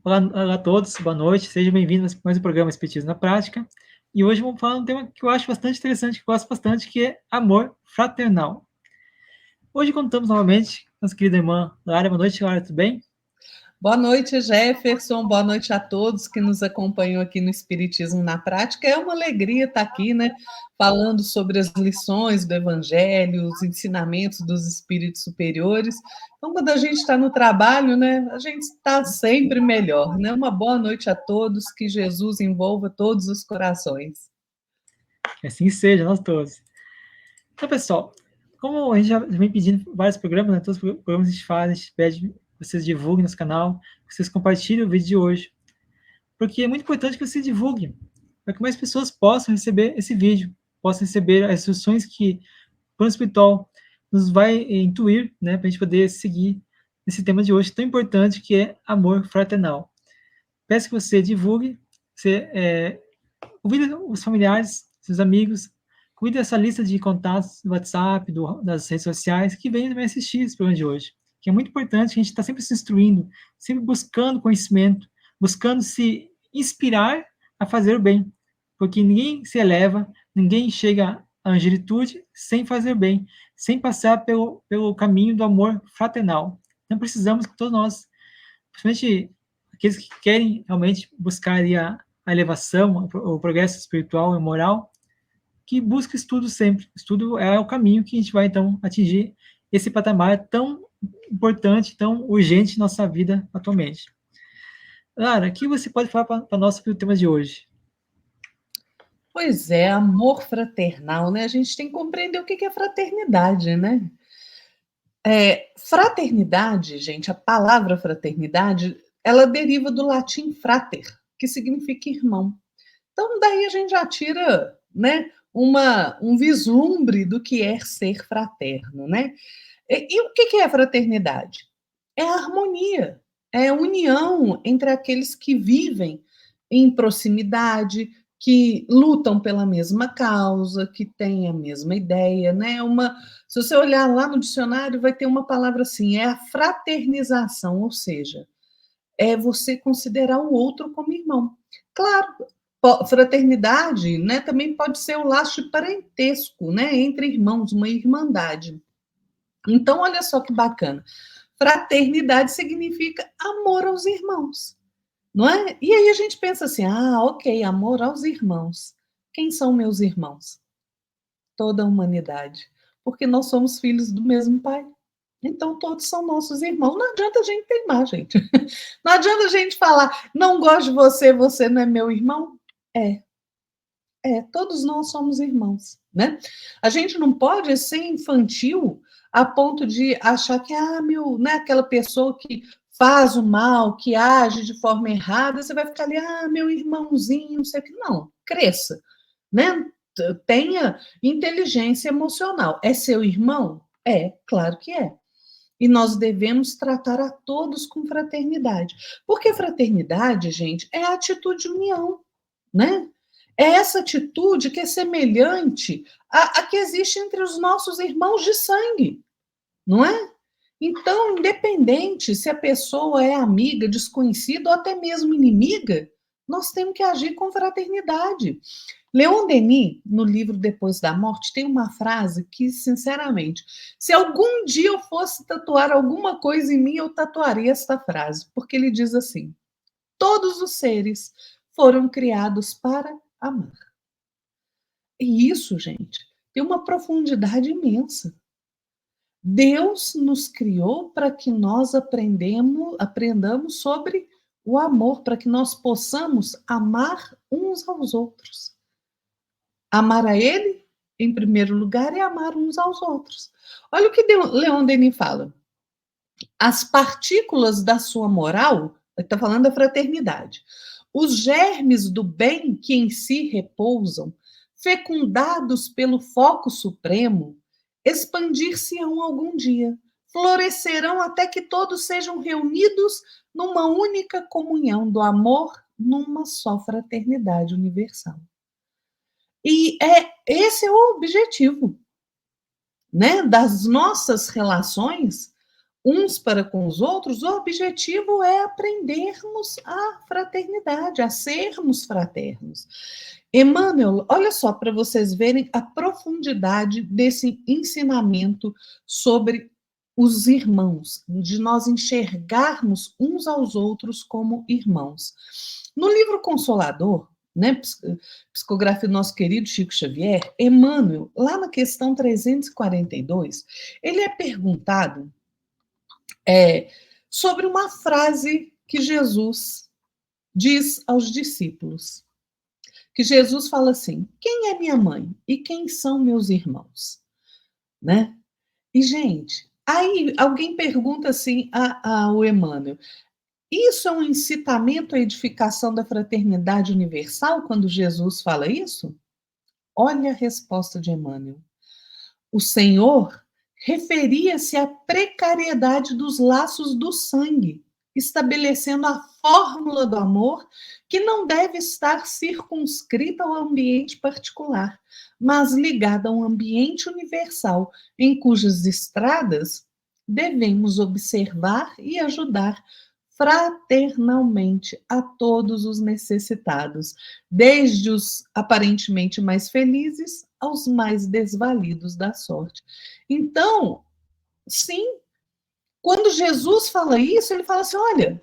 Olá a todos, boa noite, sejam bem-vindos a mais um programa Espiritismo na Prática. E hoje vamos falar de um tema que eu acho bastante interessante, que eu gosto bastante, que é amor fraternal. Hoje contamos novamente com nossa querida irmã Lara. Boa noite, Lara, tudo bem? Boa noite, Jefferson. Boa noite a todos que nos acompanham aqui no Espiritismo na Prática. É uma alegria estar aqui, né, falando sobre as lições do Evangelho, os ensinamentos dos espíritos superiores. Então, quando a gente está no trabalho, né, a gente está sempre melhor, né? Uma boa noite a todos, que Jesus envolva todos os corações. Que assim seja, nós todos. Então, pessoal, como a gente já vem pedindo vários programas, né, todos os programas a gente faz, a gente pede que vocês divulguem nosso canal, que vocês compartilhem o vídeo de hoje, porque é muito importante que vocês divulguem, para que mais pessoas possam receber esse vídeo, possam receber as instruções que o plano espiritual nos vai intuir, né, para a gente poder seguir esse tema de hoje tão importante, que é amor fraternal. Peço que você divulgue, você convide os familiares, seus amigos, convide essa lista de contatos do WhatsApp, das redes sociais, que venham também assistir esse programa de hoje, que é muito importante, a gente está sempre se instruindo, sempre buscando conhecimento, buscando se inspirar a fazer o bem, porque ninguém se eleva, ninguém chega à angelitude sem fazer bem, sem passar pelo caminho do amor fraternal. Então precisamos que todos nós, principalmente aqueles que querem realmente buscar a elevação, o progresso espiritual e moral, que busca estudo sempre. Estudo é o caminho que a gente vai, então, atingir esse patamar tão importante, tão urgente em nossa vida atualmente. Lara, o que você pode falar para nós sobre o tema de hoje? Pois é, amor fraternal, né? A gente tem que compreender o que é fraternidade, né? Fraternidade, gente, a palavra fraternidade, ela deriva do latim frater, que significa irmão. Então, daí a gente já tira, né, um vislumbre do que é ser fraterno, né? E o que é fraternidade? É a harmonia, é a união entre aqueles que vivem em proximidade, que lutam pela mesma causa, que têm a mesma ideia, né? Se você olhar lá no dicionário, vai ter uma palavra assim, é a fraternização, ou seja, é você considerar o outro como irmão. Claro, fraternidade, né, também pode ser o laço de parentesco, né, entre irmãos, uma irmandade. Então, olha só que bacana. Fraternidade significa amor aos irmãos, não é? E aí a gente pensa assim, ok, amor aos irmãos. Quem são meus irmãos? Toda a humanidade. Porque nós somos filhos do mesmo pai. Então, todos são nossos irmãos. Não adianta a gente teimar, gente. Não adianta a gente falar, não gosto de você, você não é meu irmão. Todos nós somos irmãos, né? A gente não pode ser infantil a ponto de achar que, né, aquela pessoa que faz o mal, que age de forma errada, você vai ficar ali, meu irmãozinho, não sei o que. Não, cresça, né? Tenha inteligência emocional. É seu irmão? Claro que é. E nós devemos tratar a todos com fraternidade. Porque fraternidade, gente, é a atitude de união, né? É essa atitude que é semelhante à que existe entre os nossos irmãos de sangue, não é? Então, independente se a pessoa é amiga, desconhecida ou até mesmo inimiga, nós temos que agir com fraternidade. Leon Denis, no livro Depois da Morte, tem uma frase que, sinceramente, se algum dia eu fosse tatuar alguma coisa em mim, eu tatuaria esta frase, porque ele diz assim: todos os seres foram criados para amar. E isso, gente, tem uma profundidade imensa. Deus nos criou para que nós aprendamos sobre o amor, para que nós possamos amar uns aos outros. Amar a Ele, em primeiro lugar, é amar uns aos outros. Olha o que Leon Denis fala. As partículas da sua moral, ele está falando da fraternidade, os germes do bem que em si repousam, fecundados pelo foco supremo, expandir-se-ão algum dia, florescerão até que todos sejam reunidos numa única comunhão do amor, numa só fraternidade universal. E esse é o objetivo, né, das nossas relações, uns para com os outros, o objetivo é aprendermos a fraternidade, a sermos fraternos. Emmanuel, olha só, para vocês verem a profundidade desse ensinamento sobre os irmãos, de nós enxergarmos uns aos outros como irmãos. No livro Consolador, né, psicografia do nosso querido Chico Xavier, Emmanuel, lá na questão 342, ele é perguntado sobre uma frase que Jesus diz aos discípulos. Que Jesus fala assim: quem é minha mãe e quem são meus irmãos? Né? E, gente, aí alguém pergunta assim ao Emmanuel: isso é um incitamento à edificação da fraternidade universal quando Jesus fala isso? Olha a resposta de Emmanuel. O Senhor referia-se à precariedade dos laços do sangue, estabelecendo a fórmula do amor que não deve estar circunscrita ao ambiente particular, mas ligada a um ambiente universal, em cujas estradas devemos observar e ajudar fraternalmente a todos os necessitados, desde os aparentemente mais felizes aos mais desvalidos da sorte. Então, sim, quando Jesus fala isso, ele fala assim: olha,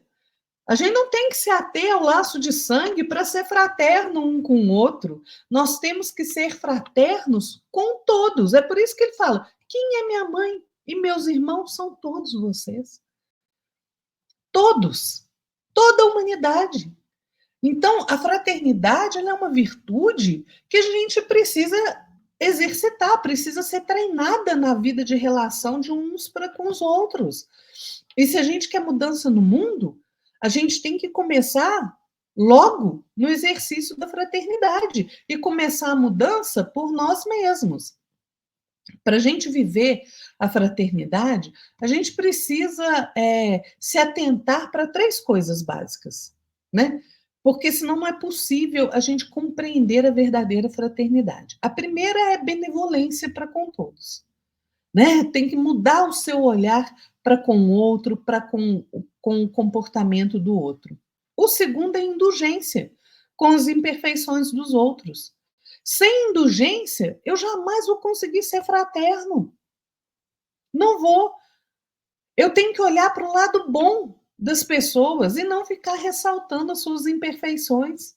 a gente não tem que se ater ao laço de sangue para ser fraterno um com o outro. Nós temos que ser fraternos com todos. É por isso que ele fala: quem é minha mãe e meus irmãos são todos vocês. Todos. Toda a humanidade. Então, a fraternidade é uma virtude que a gente precisa exercitar, precisa ser treinada na vida de relação de uns para com os outros. E se a gente quer mudança no mundo, a gente tem que começar logo no exercício da fraternidade e começar a mudança por nós mesmos. Para a gente viver a fraternidade, a gente precisa se atentar para 3 coisas básicas, né? Porque senão não é possível a gente compreender a verdadeira fraternidade. A primeira é benevolência para com todos, né? Tem que mudar o seu olhar para com o outro, para com o comportamento do outro. O segundo é indulgência com as imperfeições dos outros. Sem indulgência, eu jamais vou conseguir ser fraterno. Não vou. Eu tenho que olhar para o lado bom das pessoas e não ficar ressaltando as suas imperfeições.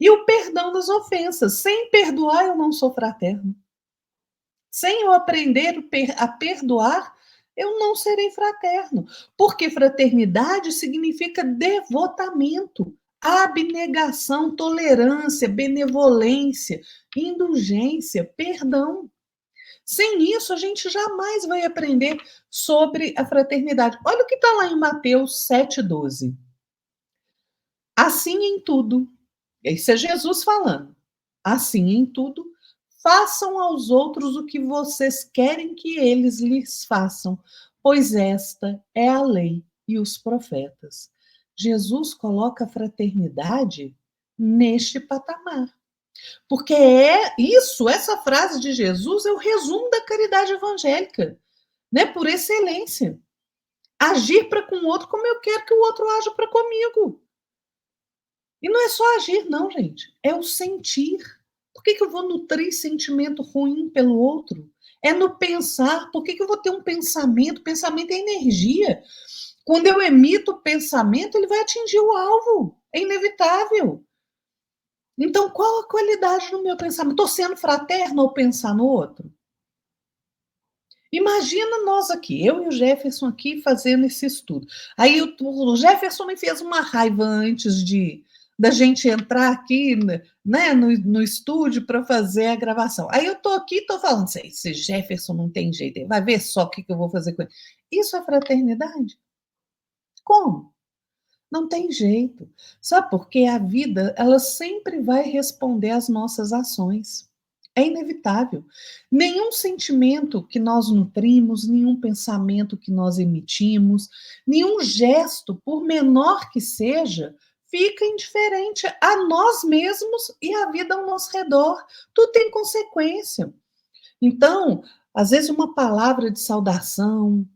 E o perdão das ofensas. Sem perdoar, eu não sou fraterno. Sem eu aprender a perdoar, eu não serei fraterno. Porque fraternidade significa devotamento, abnegação, tolerância, benevolência, indulgência, perdão. Sem isso, a gente jamais vai aprender sobre a fraternidade. Olha o que está lá em Mateus 7,12. Assim em tudo, isso é Jesus falando, assim em tudo, façam aos outros o que vocês querem que eles lhes façam, pois esta é a lei e os profetas. Jesus coloca a fraternidade neste patamar. Porque essa frase de Jesus é o resumo da caridade evangélica, né? Por excelência. Agir para com o outro como eu quero que o outro haja para comigo. E não é só agir, não, gente. É o sentir. Por que eu vou nutrir sentimento ruim pelo outro? É no pensar. Por que eu vou ter um pensamento? Pensamento é energia. Quando eu emito o pensamento, ele vai atingir o alvo. É inevitável. Então, qual a qualidade do meu pensamento? Estou sendo fraterno ao pensar no outro? Imagina nós aqui, eu e o Jefferson aqui fazendo esse estudo. Aí o Jefferson me fez uma raiva antes da gente entrar aqui, né, no estúdio para fazer a gravação. Aí eu estou aqui, estou falando, esse Jefferson não tem jeito, vai ver só o que eu vou fazer com ele. Isso é fraternidade? Como? Não tem jeito. Sabe por quê? A vida, ela sempre vai responder às nossas ações. É inevitável. Nenhum sentimento que nós nutrimos, nenhum pensamento que nós emitimos, nenhum gesto, por menor que seja, fica indiferente a nós mesmos e à vida ao nosso redor. Tudo tem consequência. Então, às vezes, uma palavra de saudação,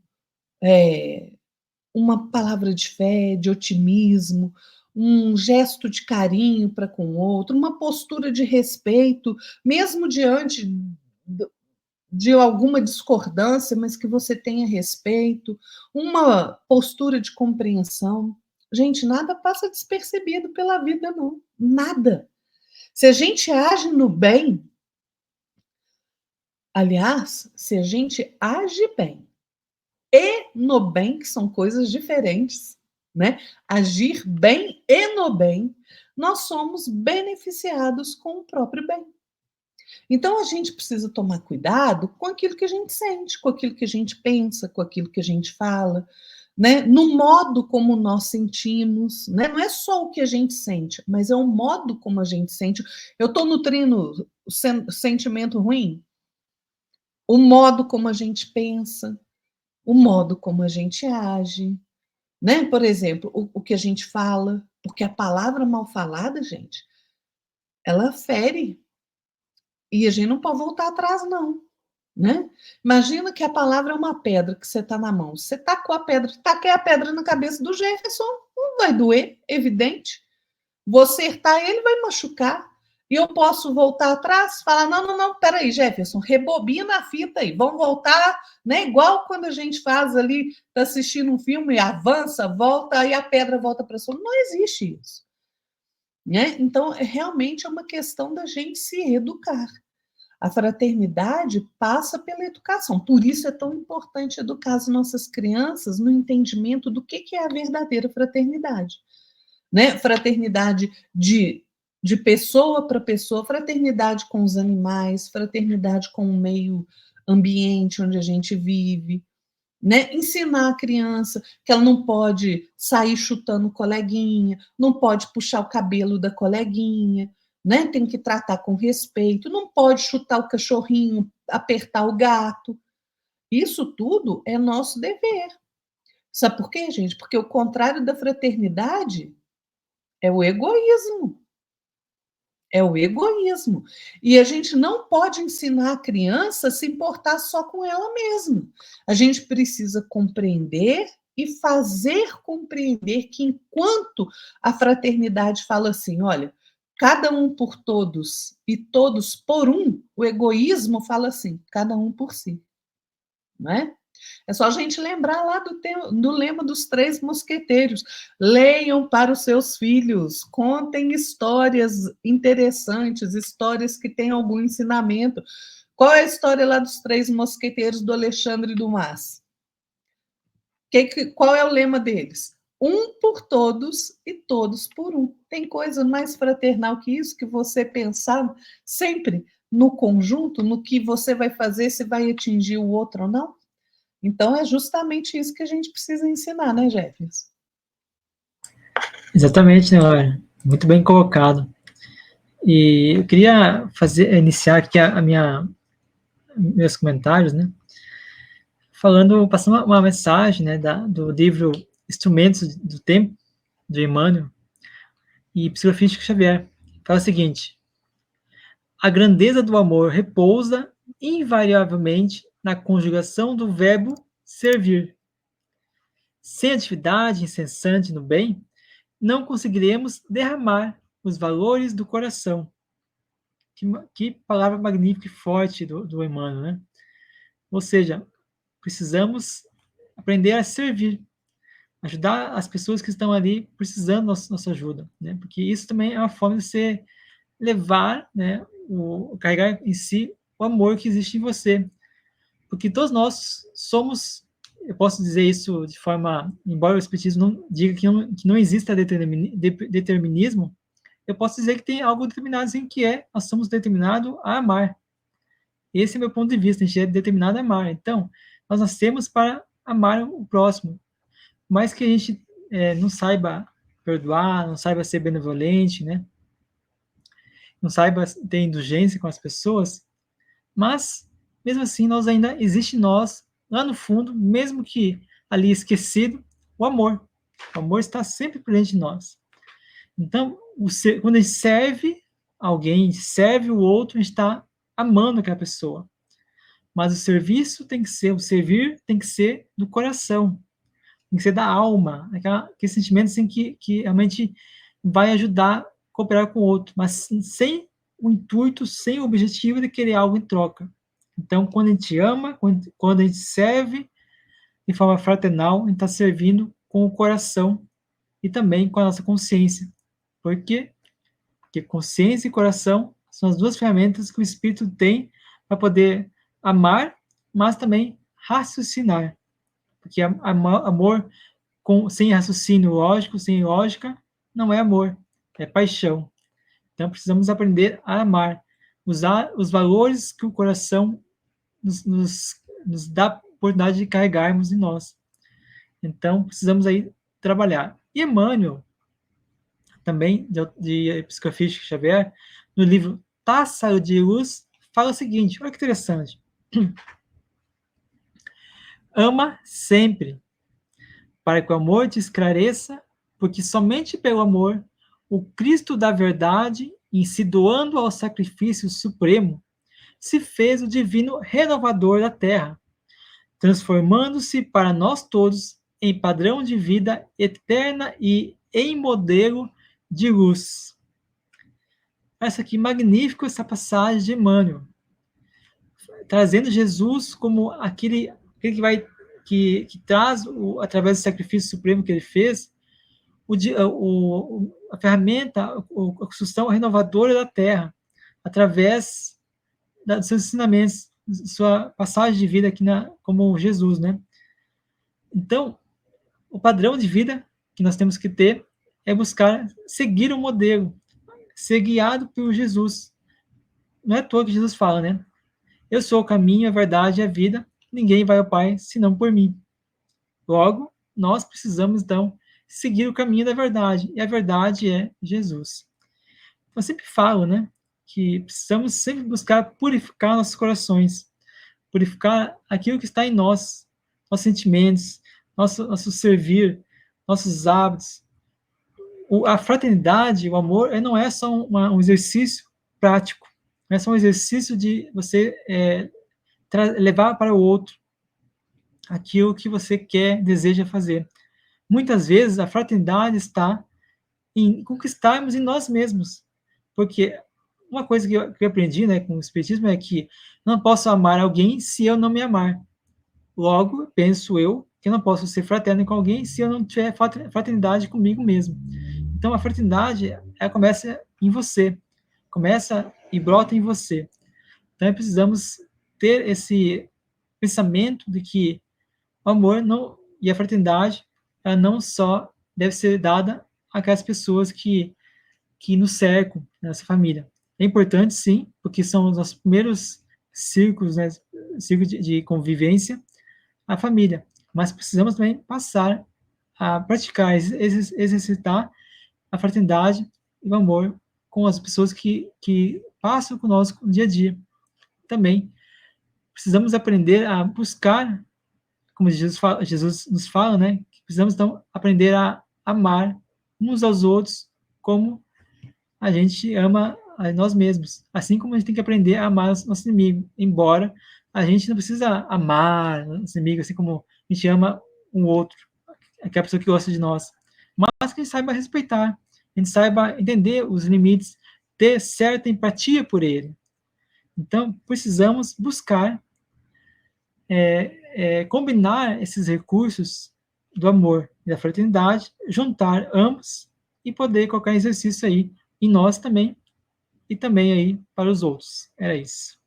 uma palavra de fé, de otimismo, um gesto de carinho para com o outro, uma postura de respeito, mesmo diante de alguma discordância, mas que você tenha respeito, uma postura de compreensão. Gente, nada passa despercebido pela vida, não. Nada. Se a gente age no bem, aliás, se a gente age bem e no bem, que são coisas diferentes, né? Agir bem e no bem, nós somos beneficiados com o próprio bem. Então a gente precisa tomar cuidado com aquilo que a gente sente, com aquilo que a gente pensa, com aquilo que a gente fala, né? No modo como nós sentimos, né? Não é só o que a gente sente, mas é o modo como a gente sente. Eu estou nutrindo o sentimento ruim, o modo como a gente pensa, o modo como a gente age, né? Por exemplo, o que a gente fala, porque a palavra mal falada, gente, ela fere e a gente não pode voltar atrás, não. Né? Imagina que a palavra é uma pedra que você está na mão. Você tacou a pedra, taquei a pedra na cabeça do Jefferson, não vai doer, evidente. Vou acertar ele, vai machucar. E eu posso voltar atrás, falar: não, não, não, peraí, Jefferson, rebobina a fita aí, vamos voltar, né? Igual quando a gente faz ali, está assistindo um filme, avança, volta, aí a pedra volta para cima. Não existe isso. Né? Então, realmente é uma questão da gente se educar. A fraternidade passa pela educação. Por isso é tão importante educar as nossas crianças no entendimento do que é a verdadeira fraternidade. Né? Fraternidade de pessoa para pessoa, fraternidade com os animais, fraternidade com o meio ambiente onde a gente vive. Né? Ensinar a criança que ela não pode sair chutando o coleguinha, não pode puxar o cabelo da coleguinha, né? Tem que tratar com respeito, não pode chutar o cachorrinho, apertar o gato. Isso tudo é nosso dever. Sabe por quê, gente? Porque o contrário da fraternidade é o egoísmo. É o egoísmo. E a gente não pode ensinar a criança a se importar só com ela mesma. A gente precisa compreender e fazer compreender que enquanto a fraternidade fala assim, olha, cada um por todos e todos por um, o egoísmo fala assim, cada um por si, não é? É só a gente lembrar lá do lema dos três mosqueteiros. Leiam para os seus filhos, contem histórias interessantes, histórias que têm algum ensinamento. Qual é a história lá dos três mosqueteiros do Alexandre Dumas? Qual é o lema deles? Um por todos e todos por um. Tem coisa mais fraternal que isso, que você pensar sempre no conjunto, no que você vai fazer, se vai atingir o outro ou não? Então, é justamente isso que a gente precisa ensinar, né, Jefferson? Exatamente, né, Laura? Muito bem colocado. E eu queria iniciar aqui meus comentários, né, passando uma mensagem, né, do livro Instrumentos do Tempo, de Emmanuel, e Psicografia de Xavier. Fala o seguinte: a grandeza do amor repousa invariavelmente na conjugação do verbo servir. Sem atividade incessante no bem, não conseguiremos derramar os valores do coração. Que palavra magnífica e forte do Emmanuel, né? Ou seja, precisamos aprender a servir, ajudar as pessoas que estão ali precisando da nossa ajuda, né? Porque isso também é uma forma de você levar, né, carregar em si o amor que existe em você. Porque todos nós somos, eu posso dizer isso de forma, embora o Espiritismo não diga que não exista determinismo, eu posso dizer que tem algo determinado assim, que nós somos determinados a amar. Esse é meu ponto de vista, a gente é determinado a amar. Então, nós nascemos para amar o próximo. Mas que a gente não saiba perdoar, não saiba ser benevolente, né? Não saiba ter indulgência com as pessoas, mas, mesmo assim, existe em nós, lá no fundo, mesmo que ali esquecido, o amor. O amor está sempre presente em nós. Então, quando a gente serve alguém, serve o outro, a gente está amando aquela pessoa. mas o serviço tem que ser, o servir tem que ser do coração, tem que ser da alma, aquele sentimento assim, que realmente vai ajudar a cooperar com o outro, mas sem o intuito, sem o objetivo de querer algo em troca. Então, quando a gente ama, quando a gente serve de forma fraternal, a gente está servindo com o coração e também com a nossa consciência. Por quê? Porque consciência e coração são as duas ferramentas que o espírito tem para poder amar, mas também raciocinar. Porque amor sem raciocínio lógico, sem lógica, não é amor, é paixão. Então precisamos aprender a amar, usar os valores que o coração nos dá a oportunidade de carregarmos em nós. Então precisamos aí trabalhar. E Emmanuel, também de Psicografia de Xavier, no livro Pássaro de Luz, fala o seguinte, olha que interessante. Ama sempre, para que o amor te esclareça, porque somente pelo amor, o Cristo da verdade, em se doando ao sacrifício supremo, se fez o divino renovador da terra, transformando-se para nós todos em padrão de vida eterna e em modelo de luz. Essa aqui, magnífico essa passagem de Emmanuel, trazendo Jesus como aquele que traz, através do sacrifício supremo que ele fez, a ferramenta, a construção renovadora da Terra, através dos seus ensinamentos, sua passagem de vida aqui como Jesus, né? Então, o padrão de vida que nós temos que ter é buscar seguir o modelo, ser guiado por Jesus. Não é à toa que Jesus fala, né? Eu sou o caminho, a verdade e a vida, ninguém vai ao Pai senão por mim. Logo, nós precisamos, então, seguir o caminho da verdade, e a verdade é Jesus. Eu sempre falo, né, que precisamos sempre buscar purificar nossos corações, purificar aquilo que está em nós, nossos sentimentos, nosso servir, nossos hábitos. A fraternidade, o amor, não é só um exercício prático, não é só um exercício de você levar para o outro aquilo que você quer, deseja fazer. Muitas vezes a fraternidade está em conquistarmos em nós mesmos, porque uma coisa que eu aprendi, né, com o Espiritismo é que não posso amar alguém se eu não me amar. Logo, penso eu que eu não posso ser fraterno com alguém se eu não tiver fraternidade comigo mesmo. Então, a fraternidade, ela começa em você, começa e brota em você. Então, precisamos ter esse pensamento de que o amor e a fraternidade, ela não só deve ser dada àquelas pessoas que nos cercam, nessa família. É importante, sim, porque são os nossos primeiros círculos, né, círculos de convivência, a família. Mas precisamos também passar a praticar, exercitar a fraternidade e o amor com as pessoas que passam conosco no dia a dia. Também precisamos aprender a buscar, como Jesus nos fala, né, que precisamos então aprender a amar uns aos outros como a gente ama a nós mesmos. Assim como a gente tem que aprender a amar nosso inimigo, embora a gente não precisa amar nosso inimigo assim como a gente ama um outro, aquela pessoa que gosta de nós, mas que a gente saiba respeitar, a gente saiba entender os limites, ter certa empatia por ele. Então, precisamos buscar combinar esses recursos do amor e da fraternidade, juntar ambos e poder colocar exercício aí em nós também e também aí para os outros. Era isso.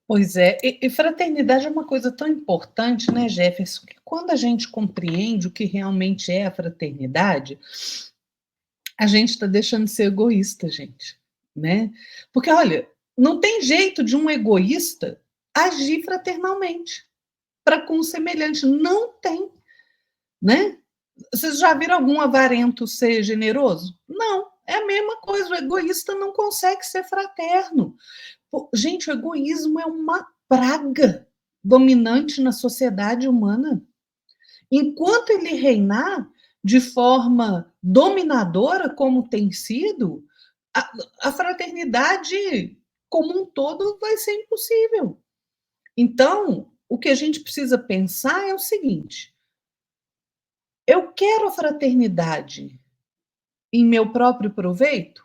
Pois é, e fraternidade é uma coisa tão importante, né, Jefferson, que quando a gente compreende o que realmente é a fraternidade, a gente está deixando de ser egoísta, gente, né? Porque, olha, não tem jeito de um egoísta agir fraternalmente para com o semelhante, não tem, né? Vocês já viram algum avarento ser generoso? Não, é a mesma coisa, o egoísta não consegue ser fraterno. Gente, o egoísmo é uma praga dominante na sociedade humana. Enquanto ele reinar de forma dominadora, como tem sido, a fraternidade como um todo vai ser impossível. Então, o que a gente precisa pensar é o seguinte: eu quero a fraternidade em meu próprio proveito,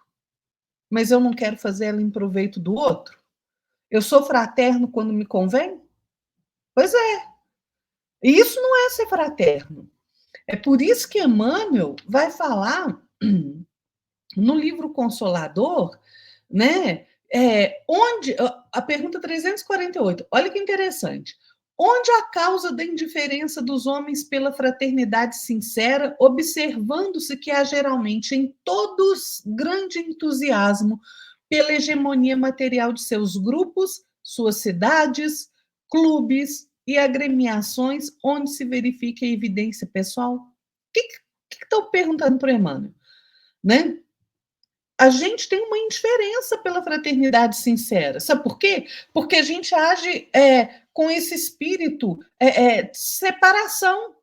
mas eu não quero fazer ela em proveito do outro? Eu sou fraterno quando me convém? Pois é. E isso não é ser fraterno. É por isso que Emmanuel vai falar no livro Consolador, né? Onde a pergunta 348, olha que interessante. Onde a causa da indiferença dos homens pela fraternidade sincera, observando-se que há geralmente em todos grande entusiasmo pela hegemonia material de seus grupos, suas cidades, clubes e agremiações, onde se verifica a evidência pessoal? O que estão perguntando para Emmanuel? Né? A gente tem uma indiferença pela fraternidade sincera. Sabe por quê? Porque a gente age com esse espírito de separação.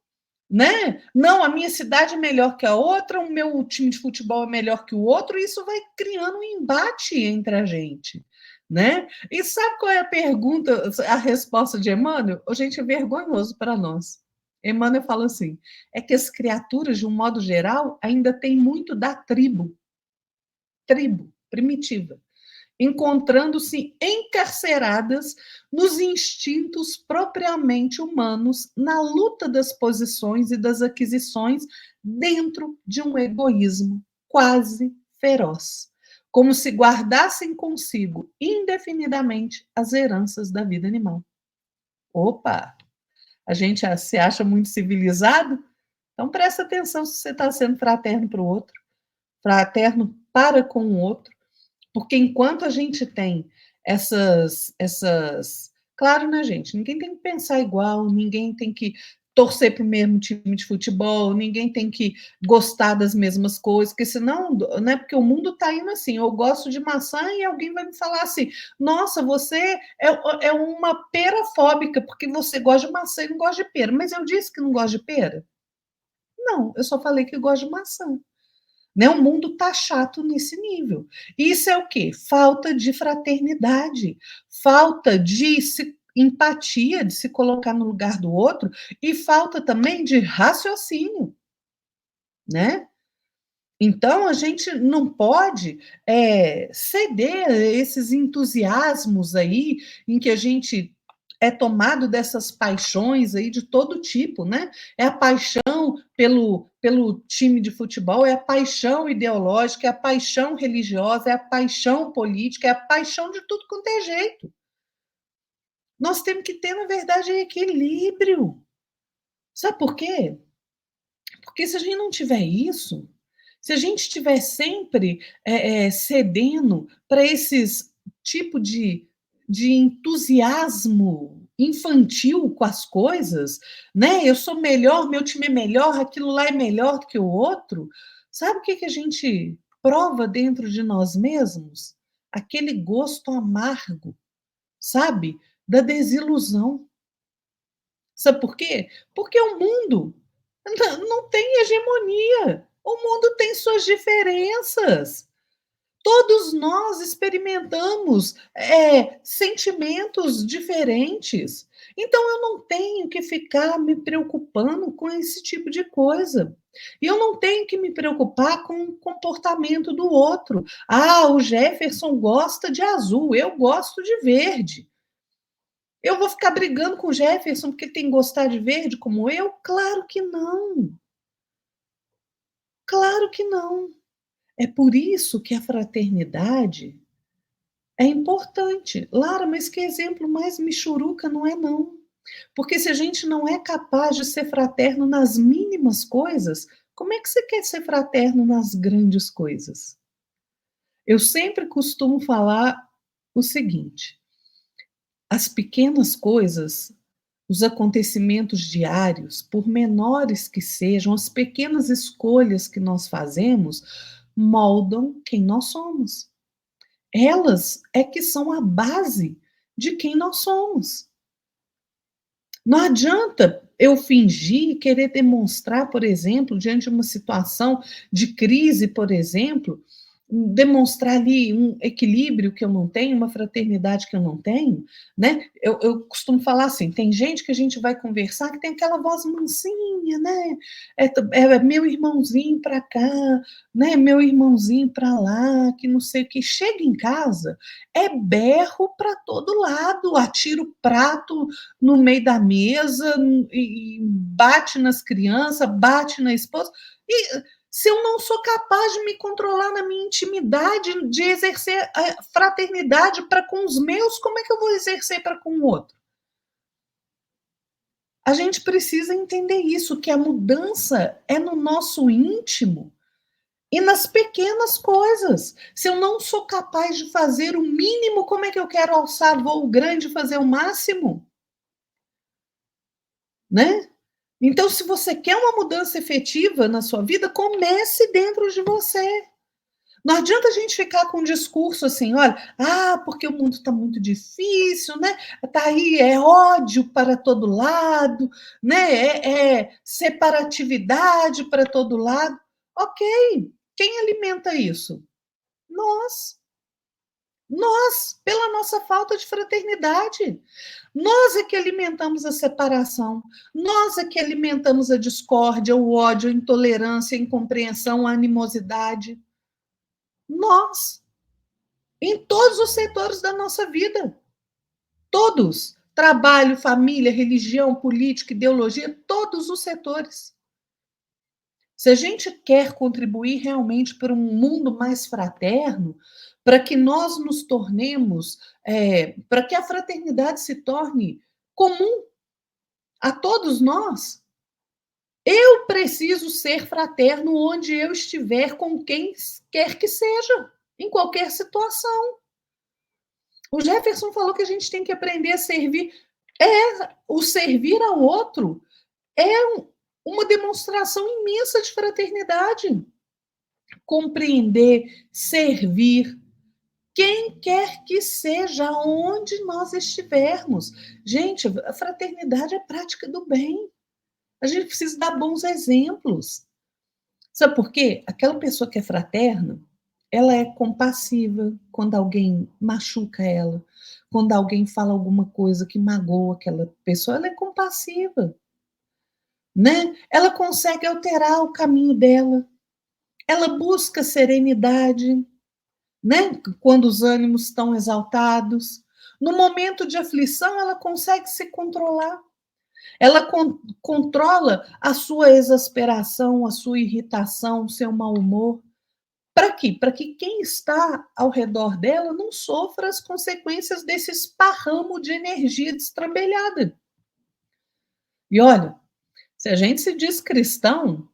Né? Não, a minha cidade é melhor que a outra, o meu time de futebol é melhor que o outro, e isso vai criando um embate entre a gente. Né? E sabe qual é a pergunta, a resposta de Emmanuel? Gente, é vergonhoso para nós. Emmanuel fala assim: é que as criaturas, de um modo geral, ainda têm muito da tribo primitiva, encontrando-se encarceradas nos instintos propriamente humanos, na luta das posições e das aquisições dentro de um egoísmo quase feroz, como se guardassem consigo indefinidamente as heranças da vida animal. Opa! A gente se acha muito civilizado? Então presta atenção se você está sendo fraterno para o outro, fraterno para com o outro, porque enquanto a gente tem essas. Claro, né, gente? Ninguém tem que pensar igual, ninguém tem que torcer para o mesmo time de futebol, ninguém tem que gostar das mesmas coisas, porque senão, né? Porque o mundo está indo assim, eu gosto de maçã e alguém vai me falar assim, nossa, você é uma perafóbica, porque você gosta de maçã e não gosta de pera. Mas eu disse que não gosto de pera? Não, eu só falei que gosto de maçã. Né? O mundo está chato nesse nível. Isso é o quê? Falta de fraternidade, falta de empatia, de se colocar no lugar do outro, e falta também de raciocínio. Né? Então, a gente não pode ceder a esses entusiasmos aí, em que a gente é tomado dessas paixões aí de todo tipo, né? É a paixão pelo time de futebol, é a paixão ideológica, é a paixão religiosa, é a paixão política, é a paixão de tudo quanto é jeito. Nós temos que ter, na verdade, equilíbrio. Sabe por quê? Porque se a gente não tiver isso, se a gente estiver sempre cedendo para esses tipo de entusiasmo infantil com as coisas, né? Eu sou melhor, meu time é melhor, aquilo lá é melhor do que o outro. Sabe o que a gente prova dentro de nós mesmos? Aquele gosto amargo, sabe? Da desilusão. Sabe por quê? Porque o mundo não tem hegemonia. O mundo tem suas diferenças. Todos nós experimentamos sentimentos diferentes. Então, eu não tenho que ficar me preocupando com esse tipo de coisa. E eu não tenho que me preocupar com o comportamento do outro. Ah, o Jefferson gosta de azul, eu gosto de verde. Eu vou ficar brigando com o Jefferson porque tem que gostar de verde como eu? Claro que não. Claro que não. É por isso que a fraternidade é importante. Lara, mas que exemplo mais michuruca, não é não? Porque se a gente não é capaz de ser fraterno nas mínimas coisas, como é que você quer ser fraterno nas grandes coisas? Eu sempre costumo falar o seguinte: as pequenas coisas, os acontecimentos diários, por menores que sejam, as pequenas escolhas que nós fazemos, moldam quem nós somos. Elas é que são a base de quem nós somos. Não adianta eu fingir, querer demonstrar, por exemplo, diante de uma situação de crise, por exemplo, demonstrar ali um equilíbrio que eu não tenho, uma fraternidade que eu não tenho, né? Eu costumo falar assim, tem gente que a gente vai conversar que tem aquela voz mansinha, né? É meu irmãozinho para cá, né? Meu irmãozinho para lá, que não sei o que. Chega em casa, é berro para todo lado, atira o prato no meio da mesa e bate nas crianças, bate na esposa. E se eu não sou capaz de me controlar na minha intimidade, de exercer a fraternidade para com os meus, como é que eu vou exercer para com o outro? A gente precisa entender isso, que a mudança é no nosso íntimo e nas pequenas coisas. Se eu não sou capaz de fazer o mínimo, como é que eu quero alçar voo grande e fazer o máximo? Né? Então, se você quer uma mudança efetiva na sua vida, comece dentro de você. Não adianta a gente ficar com um discurso assim, olha, porque o mundo está muito difícil, né? Tá aí, é ódio para todo lado, né? Separatividade para todo lado. Ok, quem alimenta isso? Nós. Nós, pela nossa falta de fraternidade. Nós é que alimentamos a separação, nós é que alimentamos a discórdia, o ódio, a intolerância, a incompreensão, a animosidade. Nós. Em todos os setores da nossa vida. Todos. Trabalho, família, religião, política, ideologia, todos os setores. Se a gente quer contribuir realmente para um mundo mais fraterno, para que nós nos tornemos, para que a fraternidade se torne comum a todos nós, eu preciso ser fraterno onde eu estiver, com quem quer que seja, em qualquer situação. O Jefferson falou que a gente tem que aprender a servir. O servir ao outro é uma demonstração imensa de fraternidade. Compreender, servir, quem quer que seja, onde nós estivermos. Gente, a fraternidade é prática do bem. A gente precisa dar bons exemplos. Sabe por quê? Aquela pessoa que é fraterna, ela é compassiva quando alguém machuca ela, quando alguém fala alguma coisa que magoa aquela pessoa, ela é compassiva, né? Ela consegue alterar o caminho dela, ela busca serenidade, né? Quando os ânimos estão exaltados. No momento de aflição, ela consegue se controlar. Ela controla a sua exasperação, a sua irritação, o seu mau humor. Para quê? Para que quem está ao redor dela não sofra as consequências desse esparramo de energia destrambelhada. E olha, se a gente se diz cristão,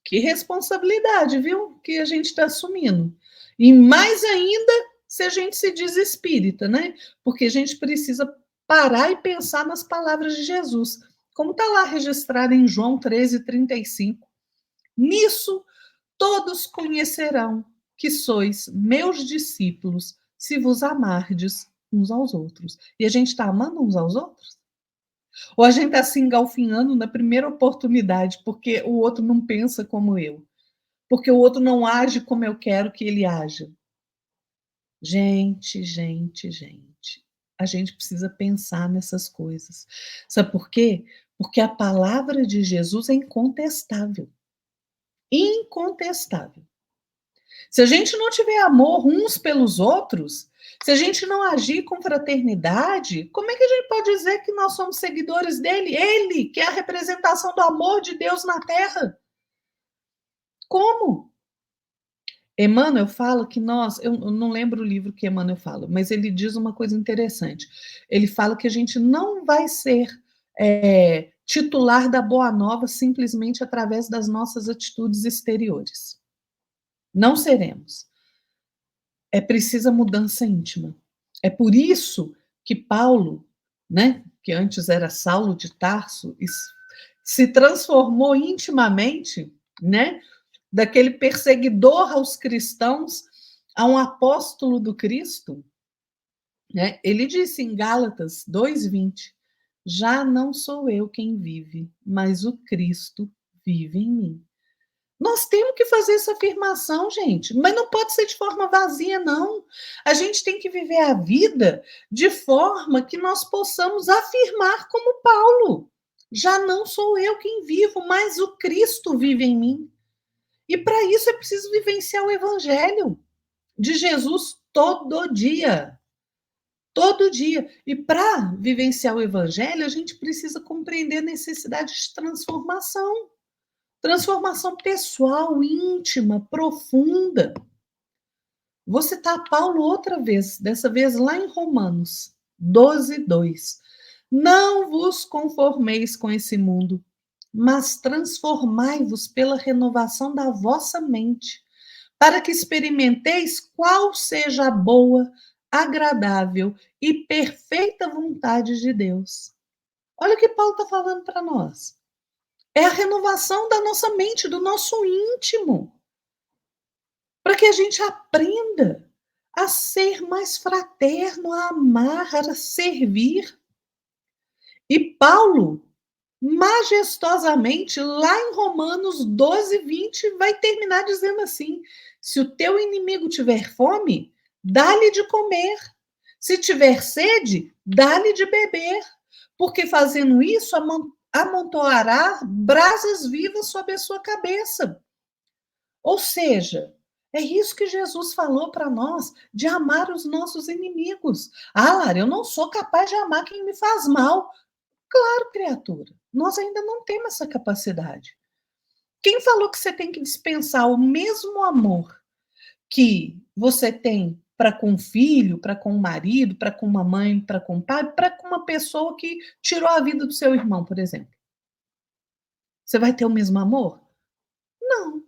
que responsabilidade, viu? Que a gente está assumindo. E mais ainda se a gente se diz espírita, né? Porque a gente precisa parar e pensar nas palavras de Jesus. Como está lá registrado em João 13:35. Nisso todos conhecerão que sois meus discípulos, se vos amardes uns aos outros. E a gente está amando uns aos outros? Ou a gente está se engalfinhando na primeira oportunidade, porque o outro não pensa como eu? Porque o outro não age como eu quero que ele haja? Gente, gente, gente. A gente precisa pensar nessas coisas. Sabe por quê? Porque a palavra de Jesus é incontestável. Incontestável. Se a gente não tiver amor uns pelos outros, se a gente não agir com fraternidade, como é que a gente pode dizer que nós somos seguidores dele? Ele, que é a representação do amor de Deus na Terra. Como? Emmanuel fala que eu não lembro o livro que Emmanuel fala, mas ele diz uma coisa interessante. Ele fala que a gente não vai ser titular da Boa Nova simplesmente através das nossas atitudes exteriores. Não seremos. É precisa mudança íntima. É por isso que Paulo, né, que antes era Saulo de Tarso, se transformou intimamente, né, daquele perseguidor aos cristãos a um apóstolo do Cristo, né? Ele disse em Gálatas 2:20: já não sou eu quem vive, mas o Cristo vive em mim. Nós temos que fazer essa afirmação, gente, mas não pode ser de forma vazia, não. A gente tem que viver a vida de forma que nós possamos afirmar como Paulo. Já não sou eu quem vivo, mas o Cristo vive em mim. E para isso é preciso vivenciar o evangelho de Jesus todo dia. Todo dia. E para vivenciar o evangelho, a gente precisa compreender a necessidade de transformação. Transformação pessoal, íntima, profunda. Vou citar Paulo outra vez, dessa vez lá em Romanos 12, 2. Não vos conformeis com esse mundo, mas transformai-vos pela renovação da vossa mente, para que experimenteis qual seja a boa, agradável e perfeita vontade de Deus. Olha o que Paulo está falando para nós. É a renovação da nossa mente, do nosso íntimo, para que a gente aprenda a ser mais fraterno, a amar, a servir. E Paulo, majestosamente, lá em Romanos 12, 20, vai terminar dizendo assim: se o teu inimigo tiver fome, dá-lhe de comer. Se tiver sede, dá-lhe de beber. Porque fazendo isso, amontoará brasas vivas sobre a sua cabeça. Ou seja, é isso que Jesus falou para nós, de amar os nossos inimigos. Ah, Lara, eu não sou capaz de amar quem me faz mal. Claro, criatura, nós ainda não temos essa capacidade. Quem falou que você tem que dispensar o mesmo amor que você tem para com o filho, para com o marido, para com uma mãe, para com o pai, para com uma pessoa que tirou a vida do seu irmão, por exemplo? Você vai ter o mesmo amor? Não.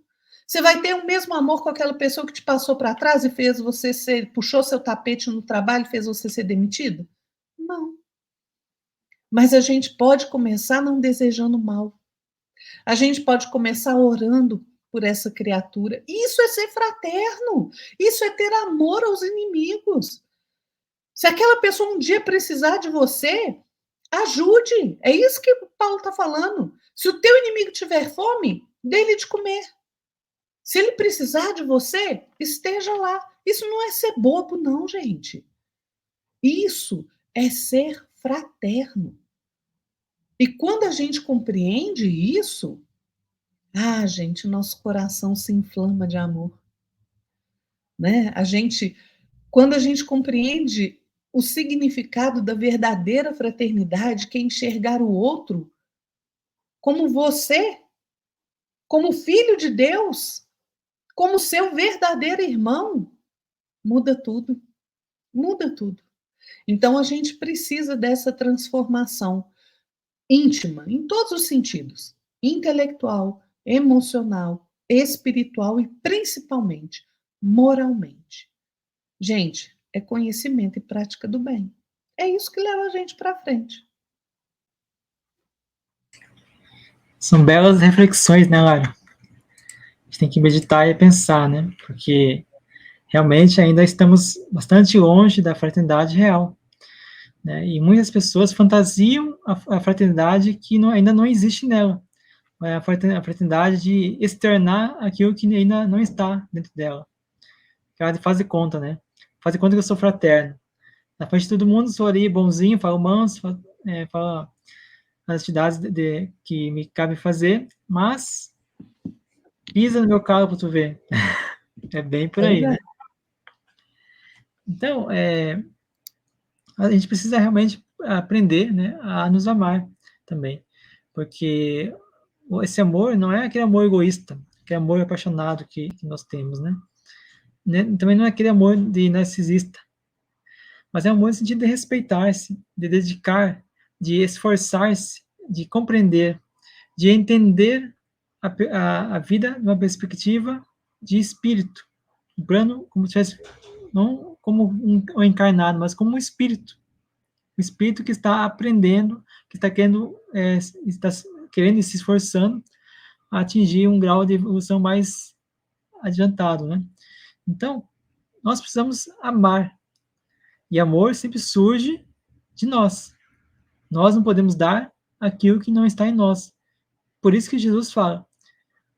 Você vai ter o mesmo amor com aquela pessoa que te passou para trás e fez você ser, puxou seu tapete no trabalho e fez você ser demitido? Não. Mas a gente pode começar não desejando mal. A gente pode começar orando por essa criatura. Isso é ser fraterno. Isso é ter amor aos inimigos. Se aquela pessoa um dia precisar de você, ajude. É isso que o Paulo está falando. Se o teu inimigo tiver fome, dê-lhe de comer. Se ele precisar de você, esteja lá. Isso não é ser bobo, não, gente. Isso é ser fraterno. E quando a gente compreende isso, gente, nosso coração se inflama de amor, né? Quando a gente compreende o significado da verdadeira fraternidade, que é enxergar o outro como você, como filho de Deus, como seu verdadeiro irmão, muda tudo. Muda tudo. Então a gente precisa dessa transformação íntima, em todos os sentidos, intelectual, emocional, espiritual e principalmente moralmente. Gente, é conhecimento e prática do bem. É isso que leva a gente para frente. São belas reflexões, né, Lara? A gente tem que meditar e pensar, né? Porque realmente ainda estamos bastante longe da fraternidade real, né? E muitas pessoas fantasiam a fraternidade que ainda não existe nela. A fraternidade de externar aquilo que ainda não está dentro dela. Cara, faz de conta, né? Faz de conta que eu sou fraterno. Na frente de todo mundo, sou ali bonzinho, falo manso, falo as atividades que me cabe fazer, mas pisa no meu calo para tu ver. É bem por aí, né? Então, a gente precisa realmente aprender, né, a nos amar também, porque esse amor não é aquele amor egoísta, aquele amor apaixonado que nós temos, né? Também não é aquele amor de narcisista, mas é um amor no sentido de respeitar-se, de dedicar, de esforçar-se, de compreender, de entender a vida numa perspectiva de espírito, um plano como se tivesse, não como um encarnado, mas como um espírito que está aprendendo, que está querendo e se esforçando a atingir um grau de evolução mais adiantado, né? Então, nós precisamos amar. E amor sempre surge de nós. Nós não podemos dar aquilo que não está em nós. Por isso que Jesus fala: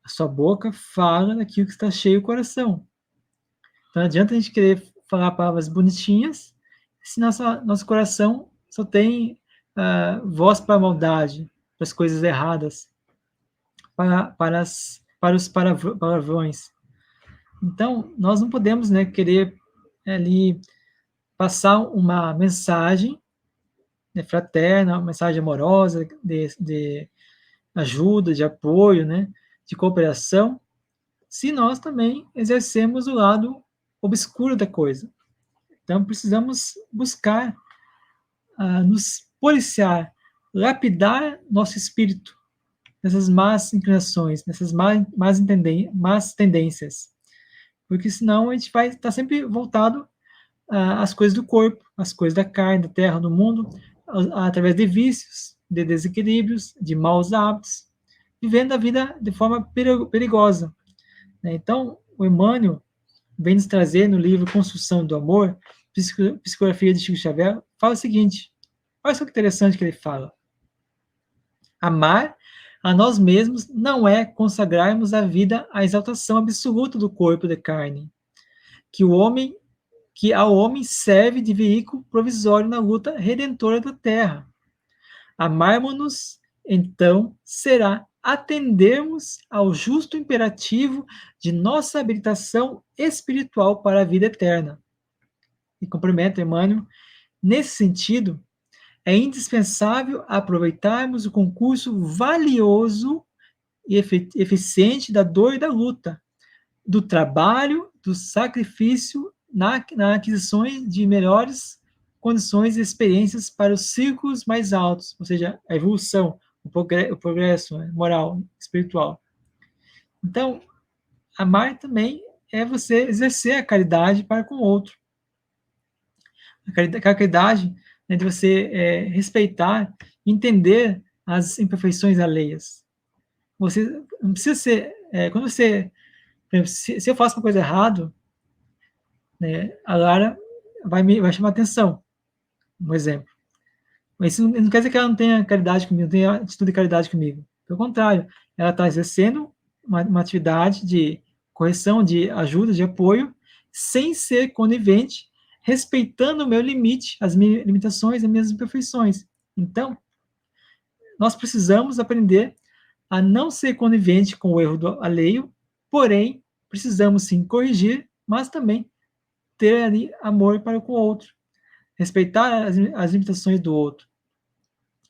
A sua boca fala daquilo que está cheio o coração. Então, não adianta a gente querer falar palavras bonitinhas se nosso coração só tem voz para a maldade, para as coisas erradas, para os palavrões. Então, nós não podemos, né, querer ali passar uma mensagem, né, fraterna, uma mensagem amorosa, de ajuda, de apoio, né, de cooperação, se nós também exercemos o lado obscuro da coisa. Então, precisamos buscar nos policiar, lapidar nosso espírito nessas más inclinações, nessas más tendências, porque senão a gente vai estar sempre voltado às coisas do corpo, às coisas da carne, da terra, do mundo, através de vícios, de desequilíbrios, de maus hábitos, vivendo a vida de forma perigosa. Né? Então, o Emmanuel vem nos trazer no livro Construção do Amor, Psicografia de Chico Xavier, fala o seguinte, olha só que interessante que ele fala. Amar a nós mesmos não é consagrarmos a vida à exaltação absoluta do corpo de carne, que ao homem serve de veículo provisório na luta redentora da terra. Amarmos-nos, então, será atendermos ao justo imperativo de nossa habilitação espiritual para a vida eterna. E complementa Emmanuel, nesse sentido, é indispensável aproveitarmos o concurso valioso e eficiente da dor e da luta, do trabalho, do sacrifício na aquisição de melhores condições e experiências para os círculos mais altos, ou seja, a evolução, o progresso, né, moral, espiritual. Então, amar também é você exercer a caridade para com o outro. A caridade é de você respeitar, entender as imperfeições alheias. Você não precisa ser... quando você... Se eu faço uma coisa errada, né, a Lara vai chamar atenção, um exemplo. Mas isso não quer dizer que ela não tenha caridade comigo, não tenha atitude de caridade comigo. Pelo contrário, ela está exercendo uma atividade de correção, de ajuda, de apoio, sem ser conivente, respeitando o meu limite, as minhas limitações, as minhas imperfeições. Então, nós precisamos aprender a não ser conivente com o erro do alheio, porém, precisamos sim corrigir, mas também ter ali amor para com o outro, respeitar as limitações do outro,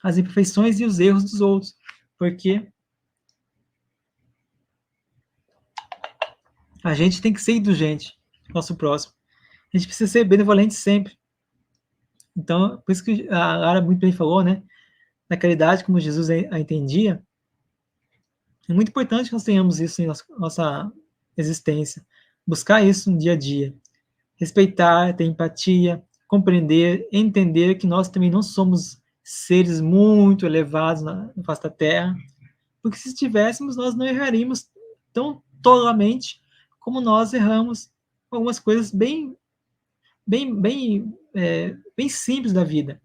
as imperfeições e os erros dos outros, porque a gente tem que ser indulgente com o nosso próximo. A gente precisa ser benevolente sempre. Então, por isso que a Lara muito bem falou, né? Na caridade, como Jesus a entendia, é muito importante que nós tenhamos isso em nossa existência. Buscar isso no dia a dia. Respeitar, ter empatia, compreender, entender que nós também não somos seres muito elevados na face da Terra, porque se estivéssemos, nós não erraríamos tão tolamente como nós erramos algumas coisas bem simples da vida.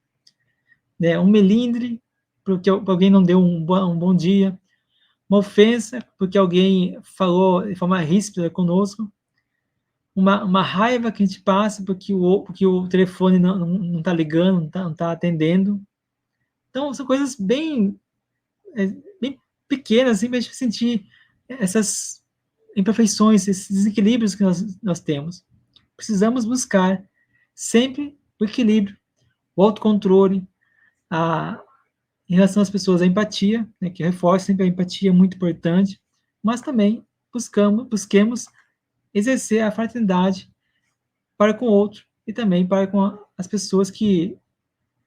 Né? Um melindre, porque alguém não deu um bom dia, uma ofensa, porque alguém falou de forma ríspida conosco, uma raiva que a gente passa porque o telefone não está ligando, não tá atendendo. Então, são coisas bem pequenas, assim, para a gente sentir essas imperfeições, esses desequilíbrios que nós temos. Precisamos buscar sempre o equilíbrio, o autocontrole, em relação às pessoas, a empatia, né, que reforça sempre a empatia, é muito importante, mas também busquemos exercer a fraternidade para com o outro e também para com as pessoas que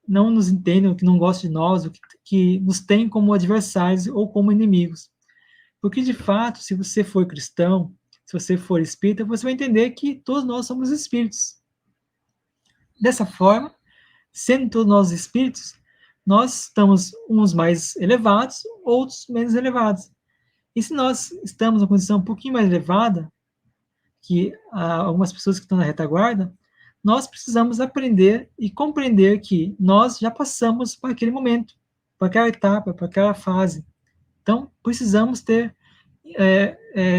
não nos entendem, que não gostam de nós, que nos têm como adversários ou como inimigos. Porque, de fato, se você for cristão, se você for espírita, você vai entender que todos nós somos espíritos. Dessa forma, sendo todos nós espíritos, nós estamos uns mais elevados, outros menos elevados. E se nós estamos numa condição um pouquinho mais elevada, que algumas pessoas que estão na retaguarda, nós precisamos aprender e compreender que nós já passamos por aquele momento, por aquela etapa, por aquela fase. Então, precisamos ter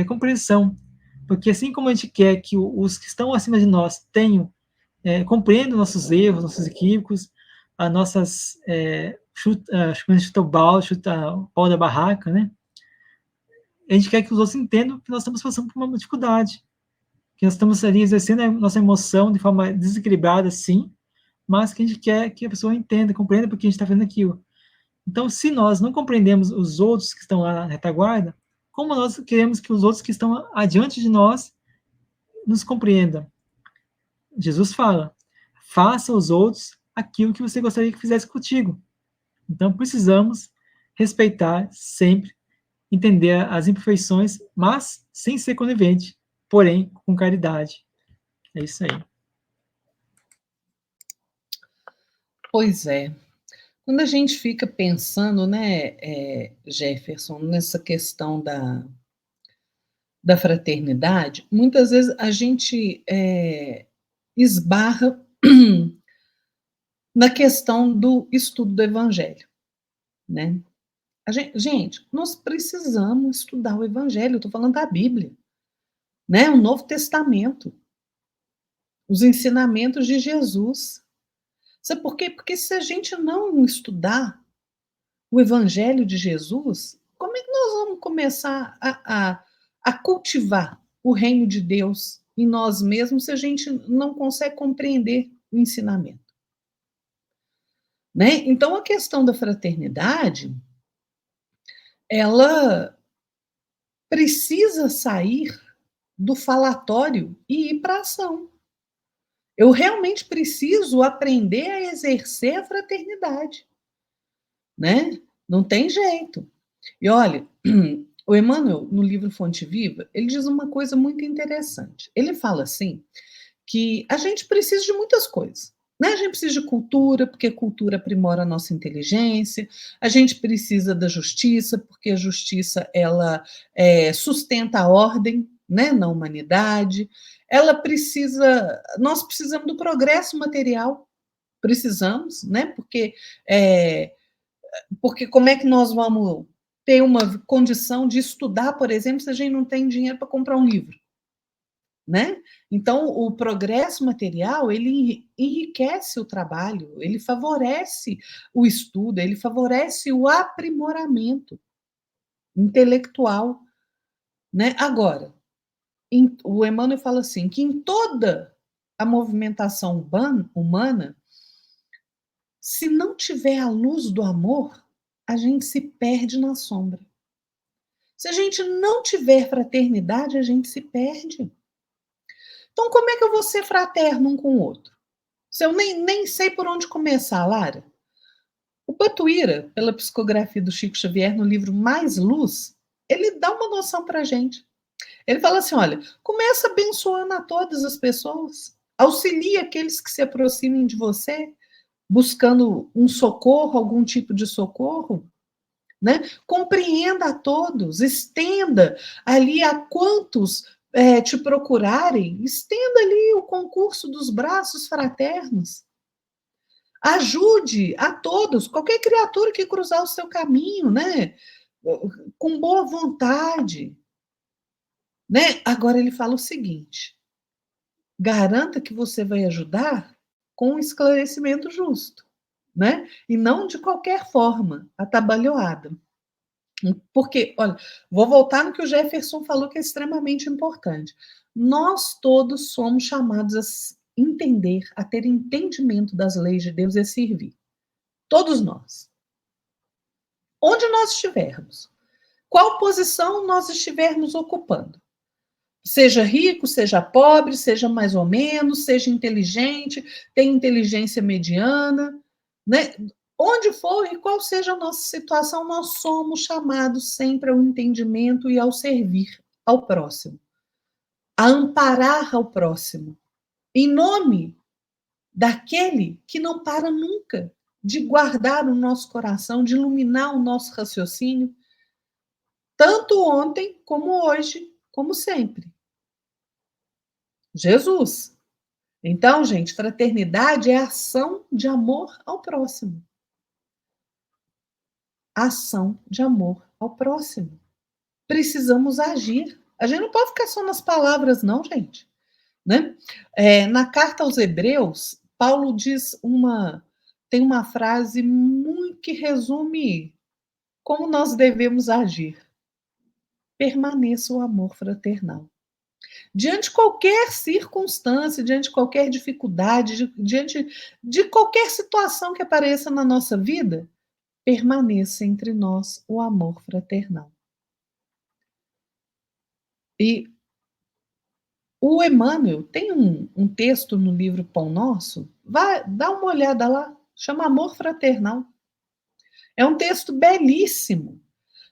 compreensão, porque assim como a gente quer que os que estão acima de nós tenham, compreendam nossos erros, nossos equívocos, as nossas, quando a gente chuta o balde, chuta o pau da barraca, né? A gente quer que os outros entendam que nós estamos passando por uma dificuldade, que nós estamos ali exercendo a nossa emoção de forma desequilibrada, sim, mas que a gente quer que a pessoa entenda, compreenda porque a gente está fazendo aquilo. Então, se nós não compreendemos os outros que estão lá na retaguarda, como nós queremos que os outros que estão adiante de nós nos compreendam? Jesus fala: faça aos outros aquilo que você gostaria que fizesse contigo. Então, precisamos respeitar sempre, entender as imperfeições, mas sem ser conivente, porém com caridade. É isso aí. Pois é. Quando a gente fica pensando, né, Jefferson, nessa questão da fraternidade, muitas vezes a gente esbarra na questão do estudo do Evangelho, né? Gente, nós precisamos estudar o Evangelho, eu estou falando da Bíblia, né? O Novo Testamento, os ensinamentos de Jesus. Sabe por quê? Porque se a gente não estudar o Evangelho de Jesus, como é que nós vamos começar a cultivar o reino de Deus em nós mesmos se a gente não consegue compreender o ensinamento? Né? Então, a questão da fraternidade, ela precisa sair do falatório e ir para a ação. Eu realmente preciso aprender a exercer a fraternidade, né? Não tem jeito. E olha, o Emmanuel, no livro Fonte Viva, ele diz uma coisa muito interessante. Ele fala assim, que a gente precisa de muitas coisas. Né? A gente precisa de cultura, porque a cultura aprimora a nossa inteligência. A gente precisa da justiça, porque a justiça ela sustenta a ordem, né, na humanidade. Nós precisamos do progresso material, precisamos, né? Porque como é que nós vamos ter uma condição de estudar, por exemplo, se a gente não tem dinheiro para comprar um livro? Né? Então, o progresso material, ele enriquece o trabalho, ele favorece o estudo, ele favorece o aprimoramento intelectual, né? Agora, o Emmanuel fala assim, que em toda a movimentação humana, se não tiver a luz do amor, a gente se perde na sombra. Se a gente não tiver fraternidade, a gente se perde. Então, como é que eu vou ser fraterno um com o outro? Se eu nem sei por onde começar, Lara. O Patuíra, pela psicografia do Chico Xavier, no livro Mais Luz, ele dá uma noção para a gente. Ele fala assim: olha, começa abençoando a todas as pessoas, auxilie aqueles que se aproximem de você, buscando um socorro, algum tipo de socorro, né? Compreenda a todos, estenda ali a quantos te procurarem, estenda ali o concurso dos braços fraternos. Ajude a todos, qualquer criatura que cruzar o seu caminho, né? Com boa vontade. Né? Agora ele fala o seguinte: garanta que você vai ajudar com um esclarecimento justo, né? E não de qualquer forma, atabalhoada. Porque, olha, vou voltar no que o Jefferson falou, que é extremamente importante. Nós todos somos chamados a entender, a ter entendimento das leis de Deus e a servir. Todos nós. Onde nós estivermos, qual posição nós estivermos ocupando. Seja rico, seja pobre, seja mais ou menos, seja inteligente, tem inteligência mediana, né? Onde for e qual seja a nossa situação, nós somos chamados sempre ao entendimento e ao servir ao próximo, a amparar ao próximo, em nome daquele que não para nunca de guardar o nosso coração, de iluminar o nosso raciocínio, tanto ontem como hoje, como sempre. Jesus. Então, gente, fraternidade é ação de amor ao próximo. Ação de amor ao próximo. precisamos agir. A gente não pode ficar só nas palavras, não, gente. Né? Na carta aos Hebreus, Paulo tem uma frase muito que resume como nós devemos agir. Permaneça o amor fraternal. Diante de qualquer circunstância, diante de qualquer dificuldade, diante de qualquer situação que apareça na nossa vida, permaneça entre nós o amor fraternal. E o Emmanuel tem um texto no livro Pão Nosso, vai dar uma olhada lá, chama Amor Fraternal. É um texto belíssimo,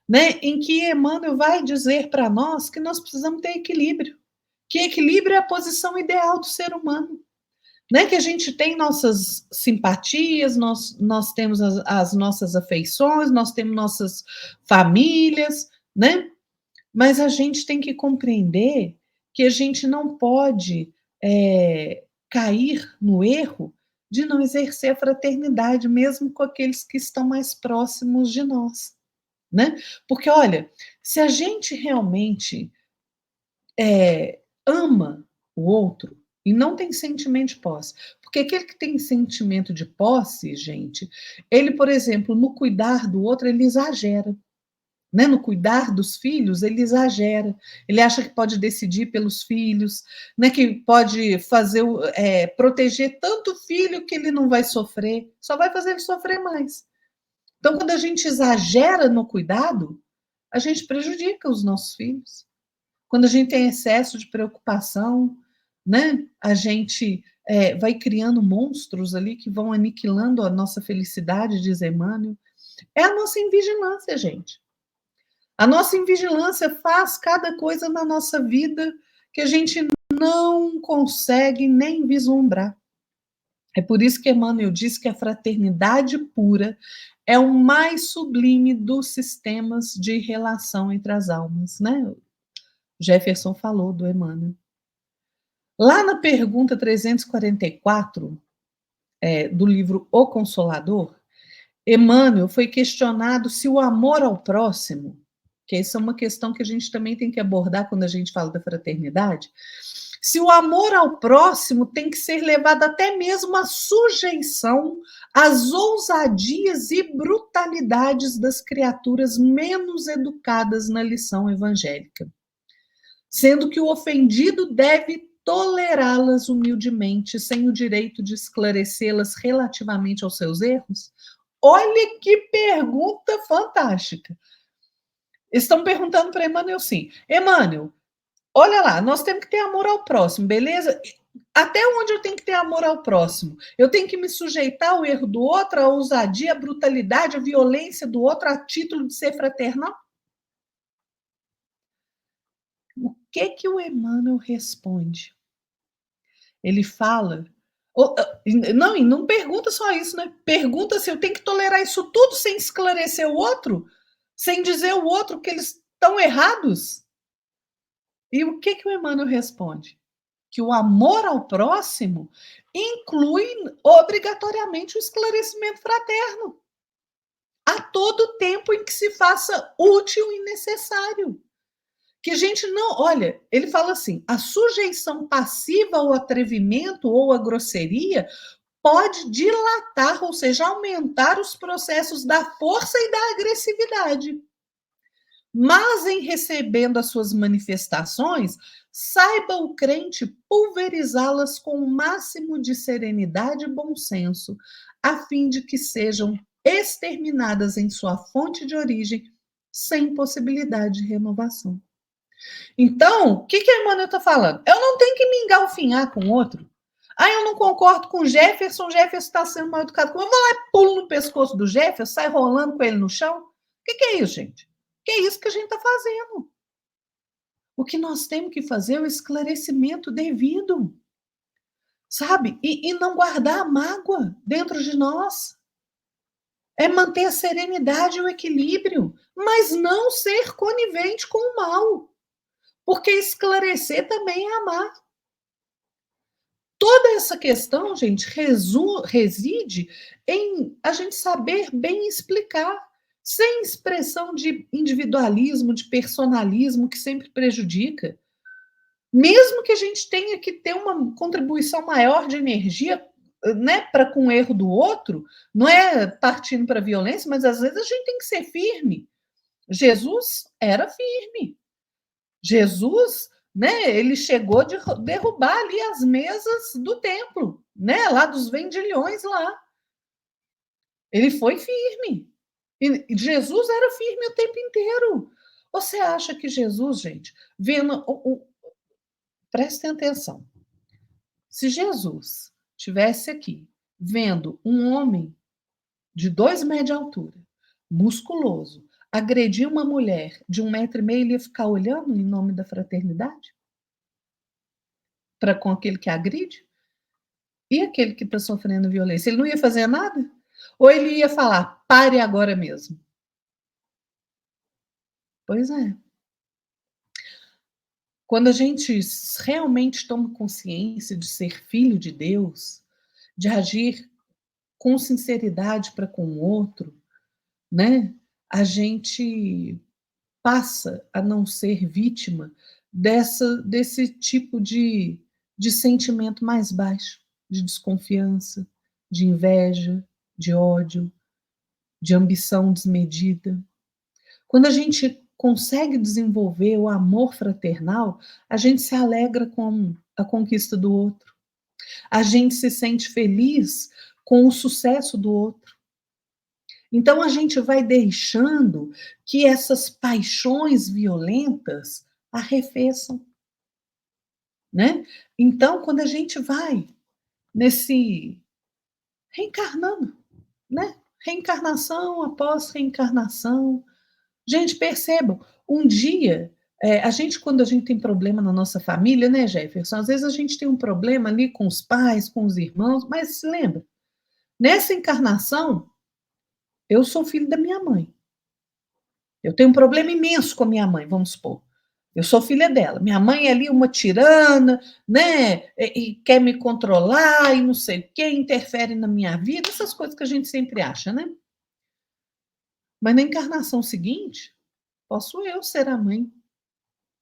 né, em que Emmanuel vai dizer para nós que nós precisamos ter equilíbrio, que equilíbrio é a posição ideal do ser humano, né, que a gente tem nossas simpatias, nós temos as nossas afeições, nós temos nossas famílias, né, mas a gente tem que compreender que a gente não pode cair no erro de não exercer a fraternidade, mesmo com aqueles que estão mais próximos de nós, né? Porque, olha, se a gente realmente ama o outro e não tem sentimento de posse, porque aquele que tem sentimento de posse, gente, ele, por exemplo, no cuidar do outro, ele exagera. Né, no cuidar dos filhos, ele exagera. Ele acha que pode decidir pelos filhos, né, que pode proteger tanto o filho que ele não vai sofrer, só vai fazer ele sofrer mais. Então, quando a gente exagera no cuidado, a gente prejudica os nossos filhos. Quando a gente tem excesso de preocupação, né, a gente vai criando monstros ali que vão aniquilando a nossa felicidade, diz Emmanuel. É a nossa invigilância, gente. A nossa invigilância faz cada coisa na nossa vida que a gente não consegue nem vislumbrar. É por isso que Emmanuel diz que a fraternidade pura é o mais sublime dos sistemas de relação entre as almas, né? Jefferson falou do Emmanuel. Lá na pergunta 344, do livro O Consolador, Emmanuel foi questionado se o amor ao próximo, que essa é uma questão que a gente também tem que abordar quando a gente fala da fraternidade, se o amor ao próximo tem que ser levado até mesmo à sujeição às ousadias e brutalidades das criaturas menos educadas na lição evangélica, sendo que o ofendido deve tolerá-las humildemente, sem o direito de esclarecê-las relativamente aos seus erros? Olha que pergunta fantástica. Estão perguntando para Emmanuel sim. Emmanuel, olha lá, nós temos que ter amor ao próximo, beleza? Até onde eu tenho que ter amor ao próximo? Eu tenho que me sujeitar ao erro do outro, à ousadia, à brutalidade, à violência do outro, a título de ser fraternal? O que o Emmanuel responde? Ele fala... Não, e não pergunta só isso, né? Pergunta se eu tenho que tolerar isso tudo sem esclarecer o outro, sem dizer ao outro que eles estão errados. E o que o Emmanuel responde? Que o amor ao próximo inclui obrigatoriamente o esclarecimento fraterno, a todo tempo em que se faça útil e necessário. Que a gente não... Olha, ele fala assim, a sujeição passiva ao atrevimento ou à grosseria pode dilatar, ou seja, aumentar os processos da força e da agressividade. Mas em recebendo as suas manifestações, saiba o crente pulverizá-las com o máximo de serenidade e bom senso, a fim de que sejam exterminadas em sua fonte de origem, sem possibilidade de renovação. Então, o que a Emmanuel está falando? Eu não tenho que me engalfinhar com o outro. Eu não concordo com o Jefferson está sendo mal educado. Eu vou lá e pulo no pescoço do Jefferson, sai rolando com ele no chão. O que é isso, gente? Que é isso que a gente está fazendo. O que nós temos que fazer é o esclarecimento devido, sabe? E não guardar a mágoa dentro de nós. É manter a serenidade e o equilíbrio, mas não ser conivente com o mal. Porque esclarecer também é amar. Toda essa questão, gente, reside em a gente saber bem explicar sem expressão de individualismo, de personalismo que sempre prejudica. Mesmo que a gente tenha que ter uma contribuição maior de energia, né, para com o erro do outro, não é partindo para a violência, mas às vezes a gente tem que ser firme. Jesus era firme. Jesus, né, ele chegou de derrubar ali as mesas do templo, né, lá dos vendilhões lá. Ele foi firme. E Jesus era firme o tempo inteiro. Você acha que Jesus, gente, vendo prestem atenção. Se Jesus tivesse aqui vendo um homem de 2 metros de altura, musculoso, agredir uma mulher de 1,5 metro, ele ia ficar olhando em nome da fraternidade? Para com aquele que agride? E aquele que está sofrendo violência? Ele não ia fazer nada? Ou ele ia falar, pare agora mesmo? Pois é. Quando a gente realmente toma consciência de ser filho de Deus, de agir com sinceridade para com o outro, né? A gente passa a não ser vítima desse tipo de sentimento mais baixo, de desconfiança, de inveja, de ódio, de ambição desmedida. Quando a gente consegue desenvolver o amor fraternal, a gente se alegra com a conquista do outro. A gente se sente feliz com o sucesso do outro. Então a gente vai deixando que essas paixões violentas arrefeçam, né? Então quando a gente vai nesse reencarnando, né? Reencarnação após reencarnação. Gente, percebam, um dia a gente, quando a gente tem problema na nossa família, né, Jefferson? Às vezes a gente tem um problema ali com os pais, com os irmãos, mas se lembra, nessa encarnação, eu sou filho da minha mãe. Eu tenho um problema imenso com a minha mãe, vamos supor. Eu sou filha dela. Minha mãe é ali uma tirana, né? E quer me controlar e não sei o quê, interfere na minha vida, essas coisas que a gente sempre acha, né? Mas na encarnação seguinte, posso eu ser a mãe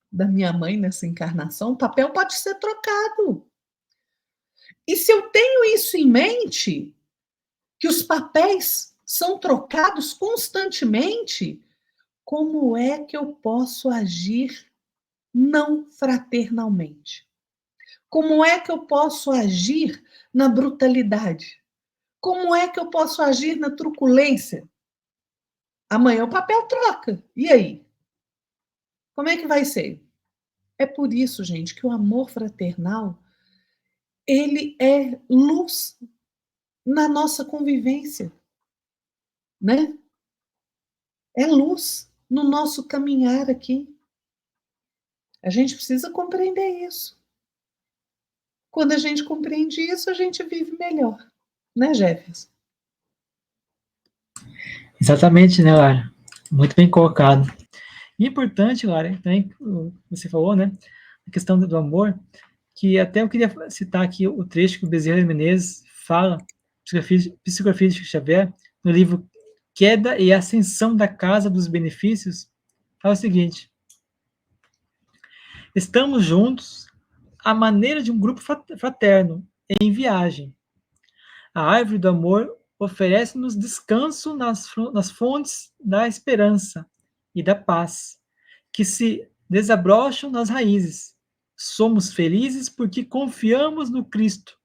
da minha mãe nessa encarnação, o papel pode ser trocado. E se eu tenho isso em mente, que os papéis são trocados constantemente, como é que eu posso agir não fraternalmente? Como é que eu posso agir na brutalidade? Como é que eu posso agir na truculência? Amanhã o papel troca. E aí? Como é que vai ser? É por isso, gente, que o amor fraternal ele é luz na nossa convivência, né? É luz no nosso caminhar aqui. A gente precisa compreender isso. Quando a gente compreende isso, a gente vive melhor, né, Jefferson? Exatamente, né, Lara? Muito bem colocado. E é importante, Lara, também você falou, né, a questão do amor, que até eu queria citar aqui o trecho que o Bezerra de Menezes fala, Psicografia de Chico Xavier, no livro Queda e Ascensão da Casa dos Benefícios, fala o seguinte: estamos juntos à maneira de um grupo fraterno, em viagem. A árvore do amor oferece-nos descanso nas fontes da esperança e da paz, que se desabrocham nas raízes. Somos felizes porque confiamos no Cristo,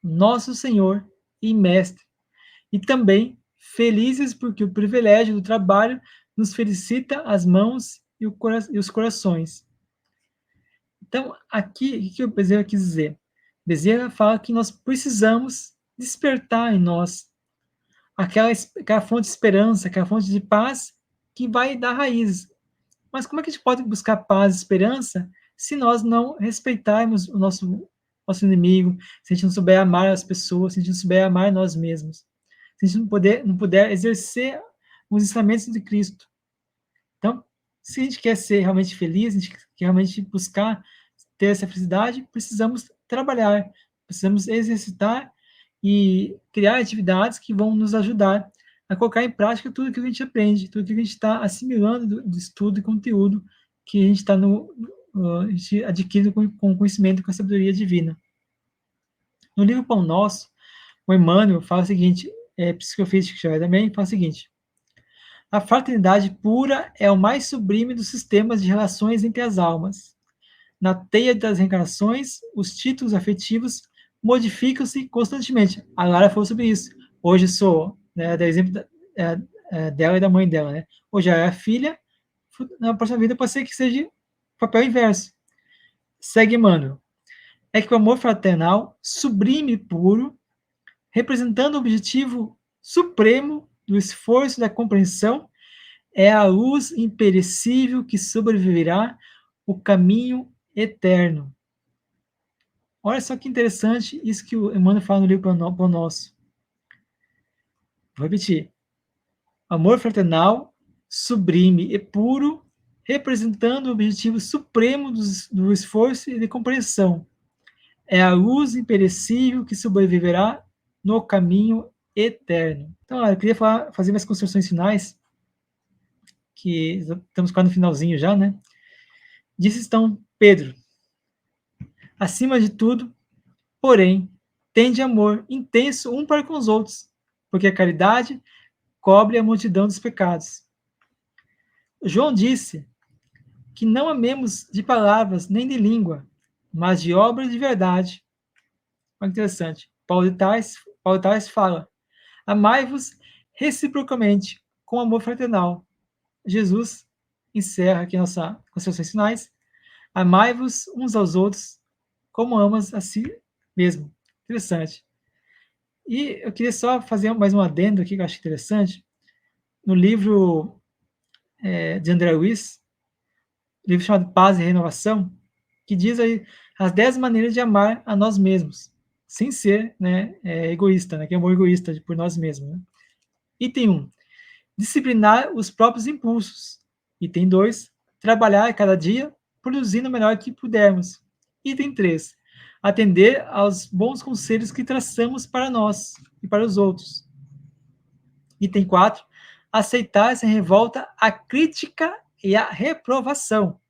nosso Senhor e Mestre, e também felizes porque o privilégio do trabalho nos felicita as mãos e os corações. Então, aqui, o que o Bezerra quis dizer? Bezerra fala que nós precisamos despertar em nós aquela fonte de esperança, aquela fonte de paz que vai dar raízes. Mas como é que a gente pode buscar paz e esperança se nós não respeitarmos o nosso inimigo, se a gente não souber amar as pessoas, se a gente não souber amar nós mesmos, se a gente não puder exercer os ensinamentos de Cristo? Então, se a gente quer ser realmente feliz, a gente quer realmente buscar ter essa felicidade, precisamos trabalhar, precisamos exercitar e criar atividades que vão nos ajudar a colocar em prática tudo que a gente aprende, tudo que a gente está assimilando do estudo e conteúdo que a gente está a gente adquirindo com conhecimento, com a sabedoria divina. No livro Pão Nosso, o Emmanuel fala o seguinte, psicofísico também, fala o seguinte: a fraternidade pura é o mais sublime dos sistemas de relações entre as almas. Na teia das reencarnações, os títulos afetivos modificam-se constantemente. A Lara falou sobre isso. Hoje sou, né, da exemplo dela e da mãe dela, né? Hoje é a filha, na próxima vida pode ser que seja o papel inverso. Segue Emmanuel. É que o amor fraternal, sublime e puro, representando o objetivo supremo do esforço da compreensão, é a luz imperecível que sobreviverá o caminho eterno. Olha só que interessante isso que o Emmanuel fala no livro Pão Nosso. Vou repetir. Amor fraternal, sublime e puro, representando o objetivo supremo do esforço e de compreensão. É a luz imperecível que sobreviverá no caminho eterno. Então, eu queria fazer minhas construções finais, que estamos quase no finalzinho já, né? Disse então Pedro: acima de tudo, porém, tende amor intenso um para com os outros, porque a caridade cobre a multidão dos pecados. João disse que não amemos de palavras nem de língua, mas de obras de verdade. Olha que interessante. Paulo de Tarso fala: amai-vos reciprocamente com amor fraternal. Jesus encerra aqui nossas considerações finais: amai-vos uns aos outros como amas a si mesmo. Interessante. E eu queria só fazer mais um adendo aqui que eu acho interessante. No livro de André Luiz, livro chamado Paz e Renovação, que diz aí as 10 maneiras de amar a nós mesmos, sem ser, né, egoísta, né, que é amor egoísta por nós mesmos. Né? Item 1, disciplinar os próprios impulsos. Item 2, trabalhar cada dia produzindo o melhor que pudermos. Item 3, atender aos bons conselhos que traçamos para nós e para os outros. Item 4, aceitar sem revolta a crítica e a reprovação.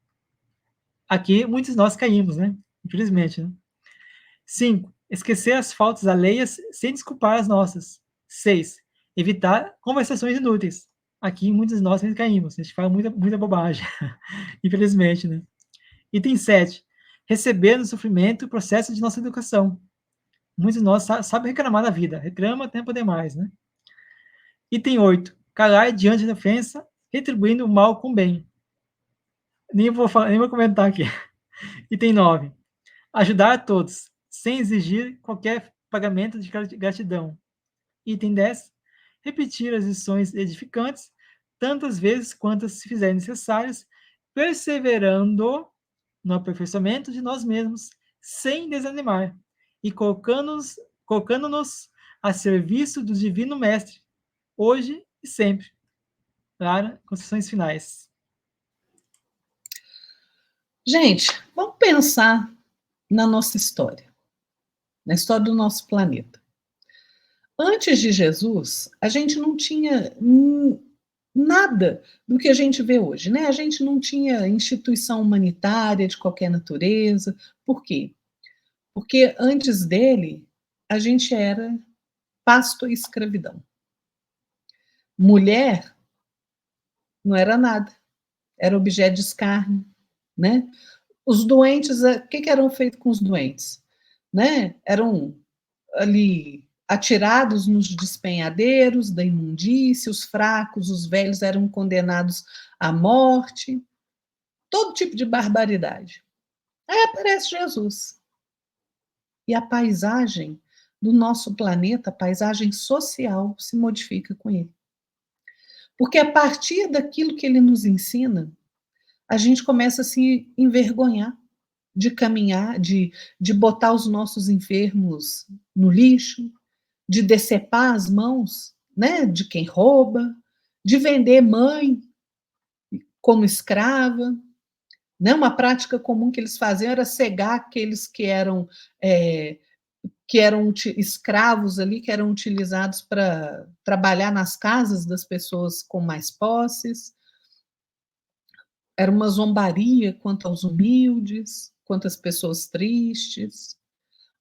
Aqui muitos de nós caímos, né? Infelizmente. Né? 5, esquecer as faltas alheias sem desculpar as nossas. 6, evitar conversações inúteis. Aqui muitos de nós caímos, a gente fala muita bobagem, infelizmente. Né? Item 7, receber no sofrimento o processo de nossa educação. Muitos de nós sabem reclamar da vida, reclama até poder mais. Né? Item 8, calar diante da ofensa, retribuindo o mal com o bem. Nem vou comentar aqui. Item 9, ajudar a todos, sem exigir qualquer pagamento de gratidão. Item 10, repetir as lições edificantes tantas vezes quantas se fizerem necessárias, perseverando no aperfeiçoamento de nós mesmos, sem desanimar, e colocando-nos a serviço do Divino Mestre, hoje e sempre. Clara, considerações finais. Gente, vamos pensar na nossa história, na história do nosso planeta. Antes de Jesus, a gente não tinha nada do que a gente vê hoje, né? A gente não tinha instituição humanitária de qualquer natureza. Por quê? Porque antes dele, a gente era pasto e escravidão. Mulher não era nada, era objeto de escárnio, né? Os doentes, o que eram feitos com os doentes? Né? Eram ali atirados nos despenhadeiros da imundícia, os fracos, os velhos eram condenados à morte, todo tipo de barbaridade. Aí aparece Jesus. E a paisagem do nosso planeta, a paisagem social, se modifica com ele. Porque a partir daquilo que ele nos ensina, a gente começa a se envergonhar de caminhar, de botar os nossos enfermos no lixo, de decepar as mãos, né, de quem rouba, de vender mãe como escrava. Né? Uma prática comum que eles faziam era cegar aqueles que eram que eram escravos ali, que eram utilizados para trabalhar nas casas das pessoas com mais posses. Era uma zombaria quanto aos humildes, quanto às pessoas tristes.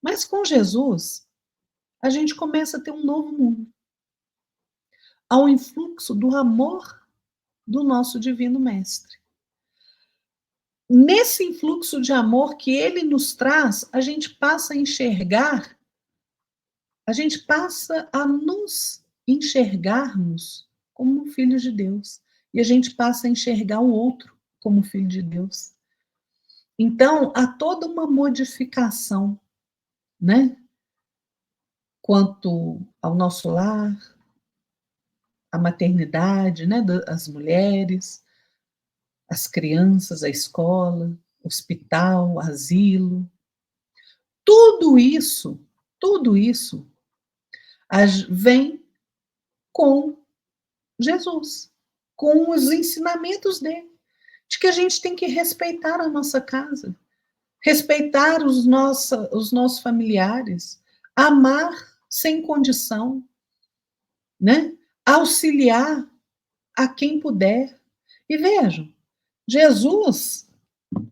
Mas com Jesus, a gente começa a ter um novo mundo. Há um influxo do amor do nosso Divino Mestre. Nesse influxo de amor que ele nos traz, a gente passa a enxergar, a gente passa a nos enxergarmos como filhos de Deus. E a gente passa a enxergar o outro como filho de Deus. Então, há toda uma modificação, né? Quanto ao nosso lar, a maternidade, né? As mulheres, as crianças, a escola, hospital, asilo. Tudo isso vem com Jesus, com os ensinamentos dele, de que a gente tem que respeitar a nossa casa, respeitar os nossos familiares, amar sem condição, né? Auxiliar a quem puder. E vejam, Jesus,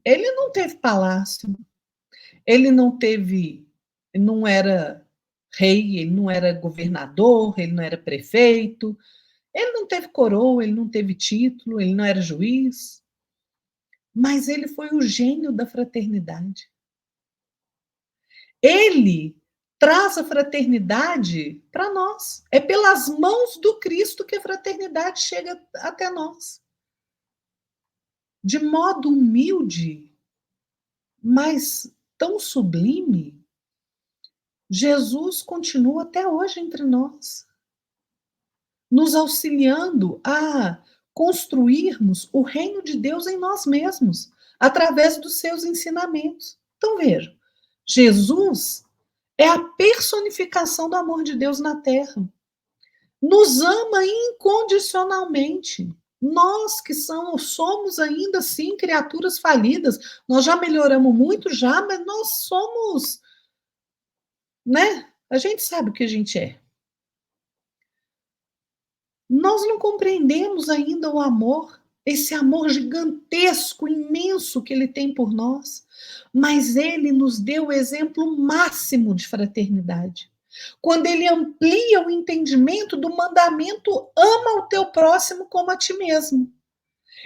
ele não teve palácio, ele não era rei, ele não era governador, ele não era prefeito, ele não teve coroa, ele não teve título, ele não era juiz, mas ele foi o gênio da fraternidade. Ele traz a fraternidade para nós. É pelas mãos do Cristo que a fraternidade chega até nós. De modo humilde, mas tão sublime, Jesus continua até hoje entre nós, nos auxiliando a construirmos o reino de Deus em nós mesmos, através dos seus ensinamentos. Então vejam, Jesus é a personificação do amor de Deus na Terra. Nos ama incondicionalmente. Nós que somos ainda assim criaturas falidas, nós já melhoramos muito já, mas nós somos, né? A gente sabe o que a gente é. Nós não compreendemos ainda o amor, esse amor gigantesco, imenso que ele tem por nós, mas ele nos deu o exemplo máximo de fraternidade. Quando ele amplia o entendimento do mandamento, ama o teu próximo como a ti mesmo.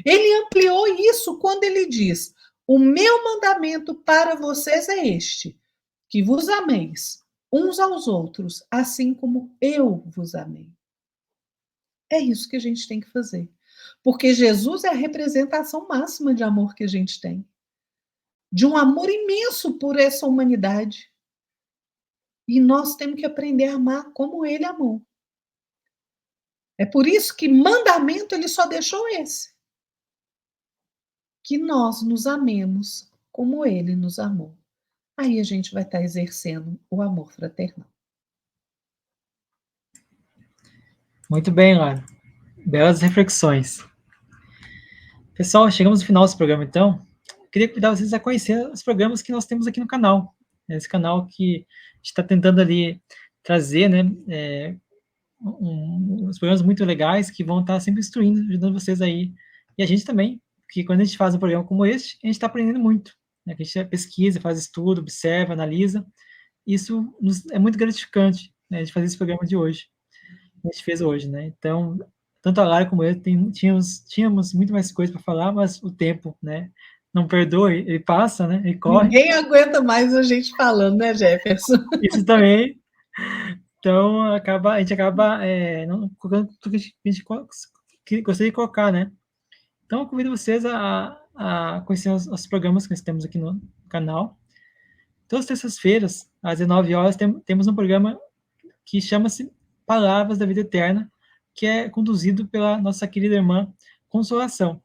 Ele ampliou isso quando ele diz: o meu mandamento para vocês é este, que vos ameis uns aos outros, assim como eu vos amei. É isso que a gente tem que fazer. Porque Jesus é a representação máxima de amor que a gente tem. De um amor imenso por essa humanidade. E nós temos que aprender a amar como ele amou. É por isso que mandamento ele só deixou esse. Que nós nos amemos como ele nos amou. Aí a gente vai estar exercendo o amor fraternal. Muito bem, Lara. Belas reflexões. Pessoal, chegamos no final desse programa, então. Eu queria convidar vocês a conhecer os programas que nós temos aqui no canal. Esse canal que a gente está tentando ali trazer, né, uns programas muito legais que vão estar sempre instruindo, ajudando vocês aí. E a gente também, porque quando a gente faz um programa como este, a gente está aprendendo muito. Né, que a gente pesquisa, faz estudo, observa, analisa. Isso é muito gratificante, né, de fazer esse programa de hoje. A gente fez hoje, né? Então, tanto a Lara como eu tínhamos muito mais coisa para falar, mas o tempo, né? Não perdoa, ele passa, né? Ele corre. Ninguém aguenta mais a gente falando, né, Jefferson? Isso também. Então, a gente acaba não colocando tudo que a gente gostaria de colocar, né? Então, eu convido vocês a conhecer os programas que nós temos aqui no canal. Todas as terças-feiras, às 19 horas, temos um programa que chama-se Palavras da Vida Eterna, que é conduzido pela nossa querida irmã Consolação.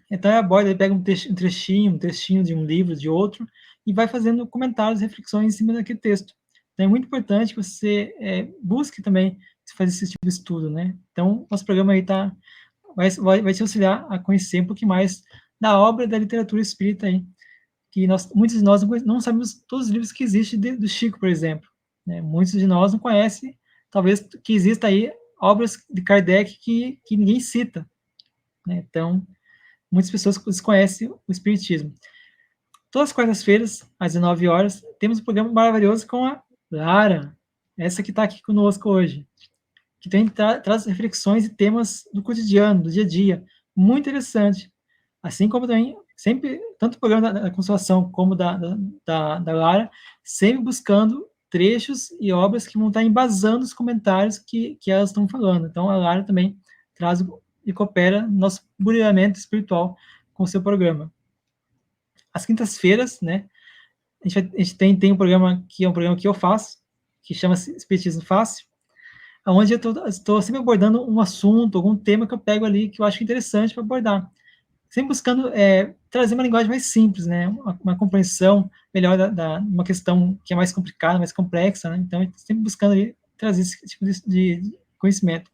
Então, ele aborda, ele pega um trechinho de um livro, de outro, e vai fazendo comentários, reflexões em cima daquele texto. Então, é muito importante que você busque também fazer esse tipo de estudo, né? Então, nosso programa aí vai te auxiliar a conhecer um pouquinho mais da obra da literatura espírita aí, que muitos de nós não sabemos todos os livros que existem do Chico, por exemplo. Né? Muitos de nós não conhecem, talvez, que exista aí obras de Kardec que ninguém cita. Né? Então, muitas pessoas desconhecem o Espiritismo. Todas as quartas-feiras, às 19 horas, temos um programa maravilhoso com a Lara, essa que está aqui conosco hoje, que traz reflexões e temas do cotidiano, do dia a dia, muito interessante. Assim como também, sempre, tanto o programa da Consolação como da Lara, sempre buscando trechos e obras que vão estar embasando os comentários que elas estão falando. Então, a Lara também traz e coopera no nosso brilhamento espiritual com o seu programa. Às quintas-feiras, né, a gente tem um programa que é um programa que eu faço, que chama-se Espiritismo Fácil, onde eu estou sempre abordando um assunto, algum tema que eu pego ali que eu acho interessante para abordar. Sempre buscando trazer uma linguagem mais simples, né? Uma compreensão melhor uma questão que é mais complicada, mais complexa, né? Então, sempre buscando ali, trazer esse tipo de conhecimento.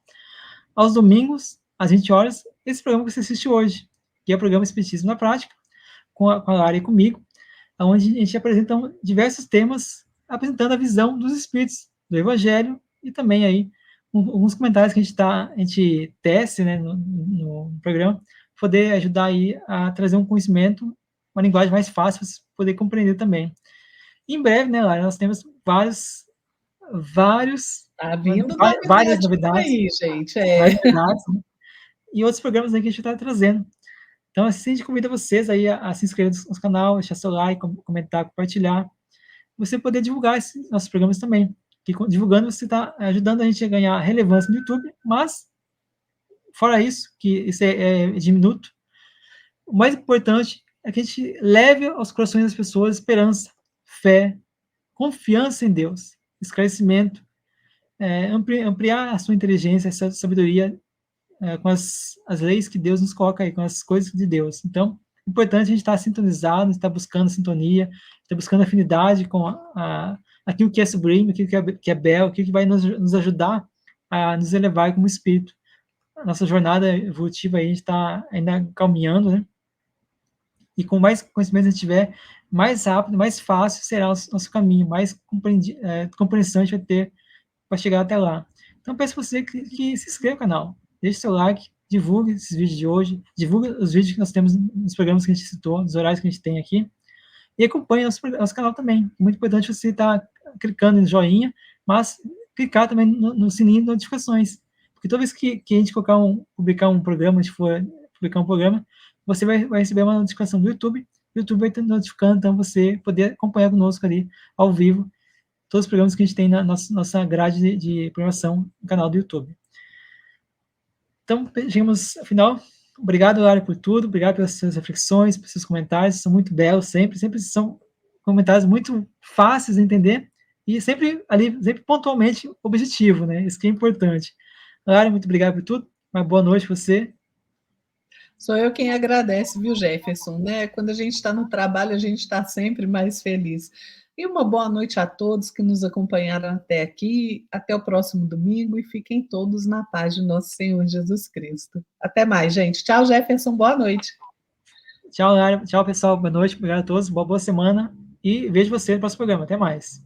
Aos domingos, às 20 horas, esse programa que você assiste hoje, que é o programa Espiritismo na Prática, com a Lara e comigo, onde a gente apresenta diversos temas, apresentando a visão dos espíritos, do Evangelho, e também aí alguns comentários que a gente tece, né, no programa, poder ajudar aí a trazer um conhecimento, uma linguagem mais fácil para você poder compreender também. Em breve, né, Lara, nós temos várias novidades, aí, gente. várias novidades, né, e outros programas aí que a gente está trazendo. Então, assim, a gente convida vocês aí a se inscrever no canal, deixar seu like, comentar, compartilhar. Você poder divulgar esses nossos programas também. Que divulgando, você está ajudando a gente a ganhar relevância no YouTube, mas, fora isso, que isso é diminuto, o mais importante é que a gente leve aos corações das pessoas esperança, fé, confiança em Deus, esclarecimento, ampliar a sua inteligência, a sua sabedoria com as leis que Deus nos coloca aí, com as coisas de Deus. Então, é importante a gente estar sintonizado, estar buscando sintonia, estar buscando afinidade com aquilo que é sublime, aquilo que é belo, aquilo que vai nos ajudar a nos elevar como espírito. A nossa jornada evolutiva aí, a gente está ainda caminhando, né? E com mais conhecimento a gente tiver, mais rápido, mais fácil será o nosso caminho, mais compreensão a gente vai ter para chegar até lá. Então, peço para você que se inscreva no canal, deixe seu like, divulgue esses vídeos de hoje, divulgue os vídeos que nós temos nos programas que a gente citou, nos horários que a gente tem aqui, e acompanhe nosso canal também. É muito importante você estar clicando em joinha, mas clicar também no sininho de notificações, porque toda vez que a gente publicar um programa, a gente for publicar um programa, você vai receber uma notificação do YouTube, o YouTube vai te notificando, então você poder acompanhar conosco ali, ao vivo, todos os programas que a gente tem na nossa grade de programação no canal do YouTube. Então, chegamos ao final. Obrigado, Lara, por tudo. Obrigado pelas suas reflexões, pelos seus comentários. São muito belos sempre são comentários muito fáceis de entender e sempre pontualmente objetivo, né? Isso que é importante. Lara, muito obrigado por tudo. Uma boa noite para você. Sou eu quem agradece, viu, Jefferson? Né? Quando a gente está no trabalho, a gente está sempre mais feliz. E uma boa noite a todos que nos acompanharam até aqui. Até o próximo domingo e fiquem todos na paz de nosso Senhor Jesus Cristo. Até mais, gente. Tchau, Jefferson. Boa noite. Tchau, Lara. Tchau, pessoal. Boa noite. Obrigado a todos. Boa semana. E vejo você no próximo programa. Até mais.